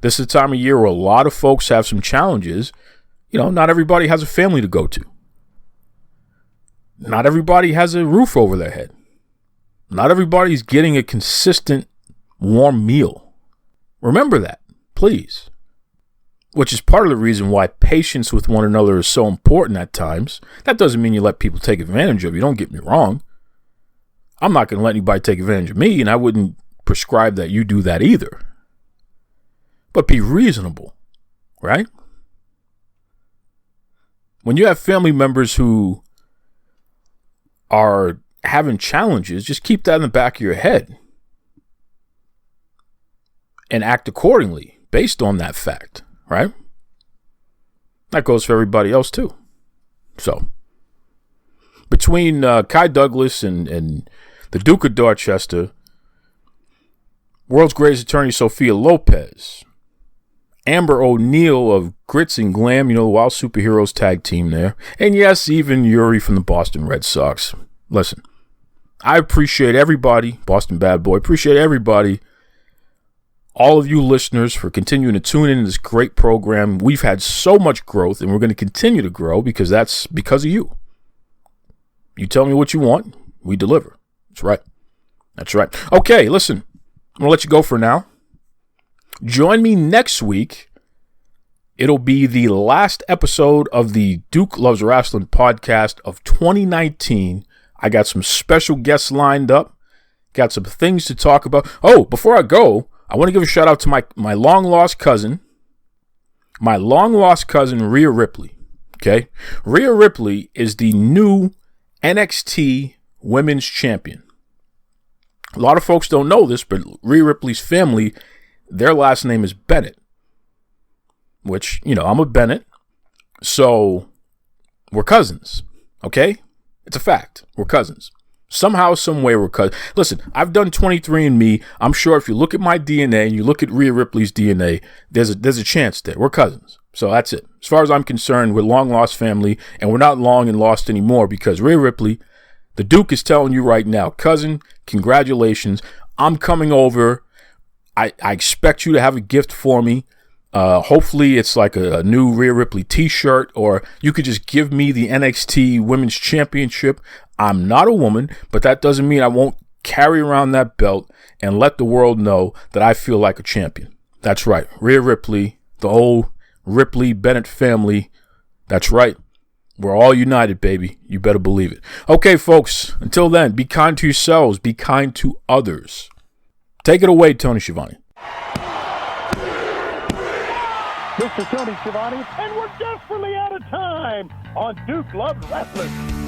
This is a time of year where a lot of folks have some challenges. Not everybody has a family to go to. Not everybody has a roof over their head. Not everybody's getting a consistent warm meal. Remember that, please. Which is part of the reason why patience with one another is so important at times. That doesn't mean you let people take advantage of you. Don't get me wrong. I'm not going to let anybody take advantage of me, and I wouldn't prescribe that you do that either. But be reasonable, right? When you have family members who are having challenges, just keep that in the back of your head and act accordingly based on that fact. Right? That goes for everybody else too. So, between Kai Douglas and the Duke of Dorchester, world's greatest attorney Sophia Lopez, Amber O'Neal of Grits and Glam, the Wild Superheroes tag team there. And yes, even Yuri from the Boston Red Sox. Listen, I appreciate everybody, Boston Bad Boy, appreciate everybody, all of you listeners for continuing to tune in to this great program. We've had so much growth, and we're going to continue to grow because that's because of you. You tell me what you want, we deliver. That's right. That's right. Okay, listen, I'm going to let you go for now. Join me next week. It'll be the last episode of the Duke Loves Rasslin podcast of 2019. I got some special guests lined up. Got some things to talk about. Oh, before I go, I want to give a shout out to my long-lost cousin. My long-lost cousin, Rhea Ripley. Okay? Rhea Ripley is the new NXT Women's Champion. A lot of folks don't know this, but Rhea Ripley's family, their last name is Bennett, which, I'm a Bennett, so we're cousins, okay? It's a fact. We're cousins. Somehow, some way, we're cousins. Listen, I've done 23andMe. I'm sure if you look at my DNA and you look at Rhea Ripley's DNA, there's a chance there. We're cousins. So that's it. As far as I'm concerned, we're long-lost family, and we're not long and lost anymore because Rhea Ripley, the Duke is telling you right now, cousin, congratulations. I'm coming over. I expect you to have a gift for me. Hopefully it's like a new Rhea Ripley t-shirt, or you could just give me the NXT Women's Championship. I'm not a woman, but that doesn't mean I won't carry around that belt and let the world know that I feel like a champion. That's right. Rhea Ripley, the whole Ripley Bennett family. That's right. We're all united, baby. You better believe it. Okay, folks, until then, be kind to yourselves. Be kind to others. Take it away, Tony Schiavone. This is Tony Schiavone, and we're desperately out of time on Duke Loves Rasslin.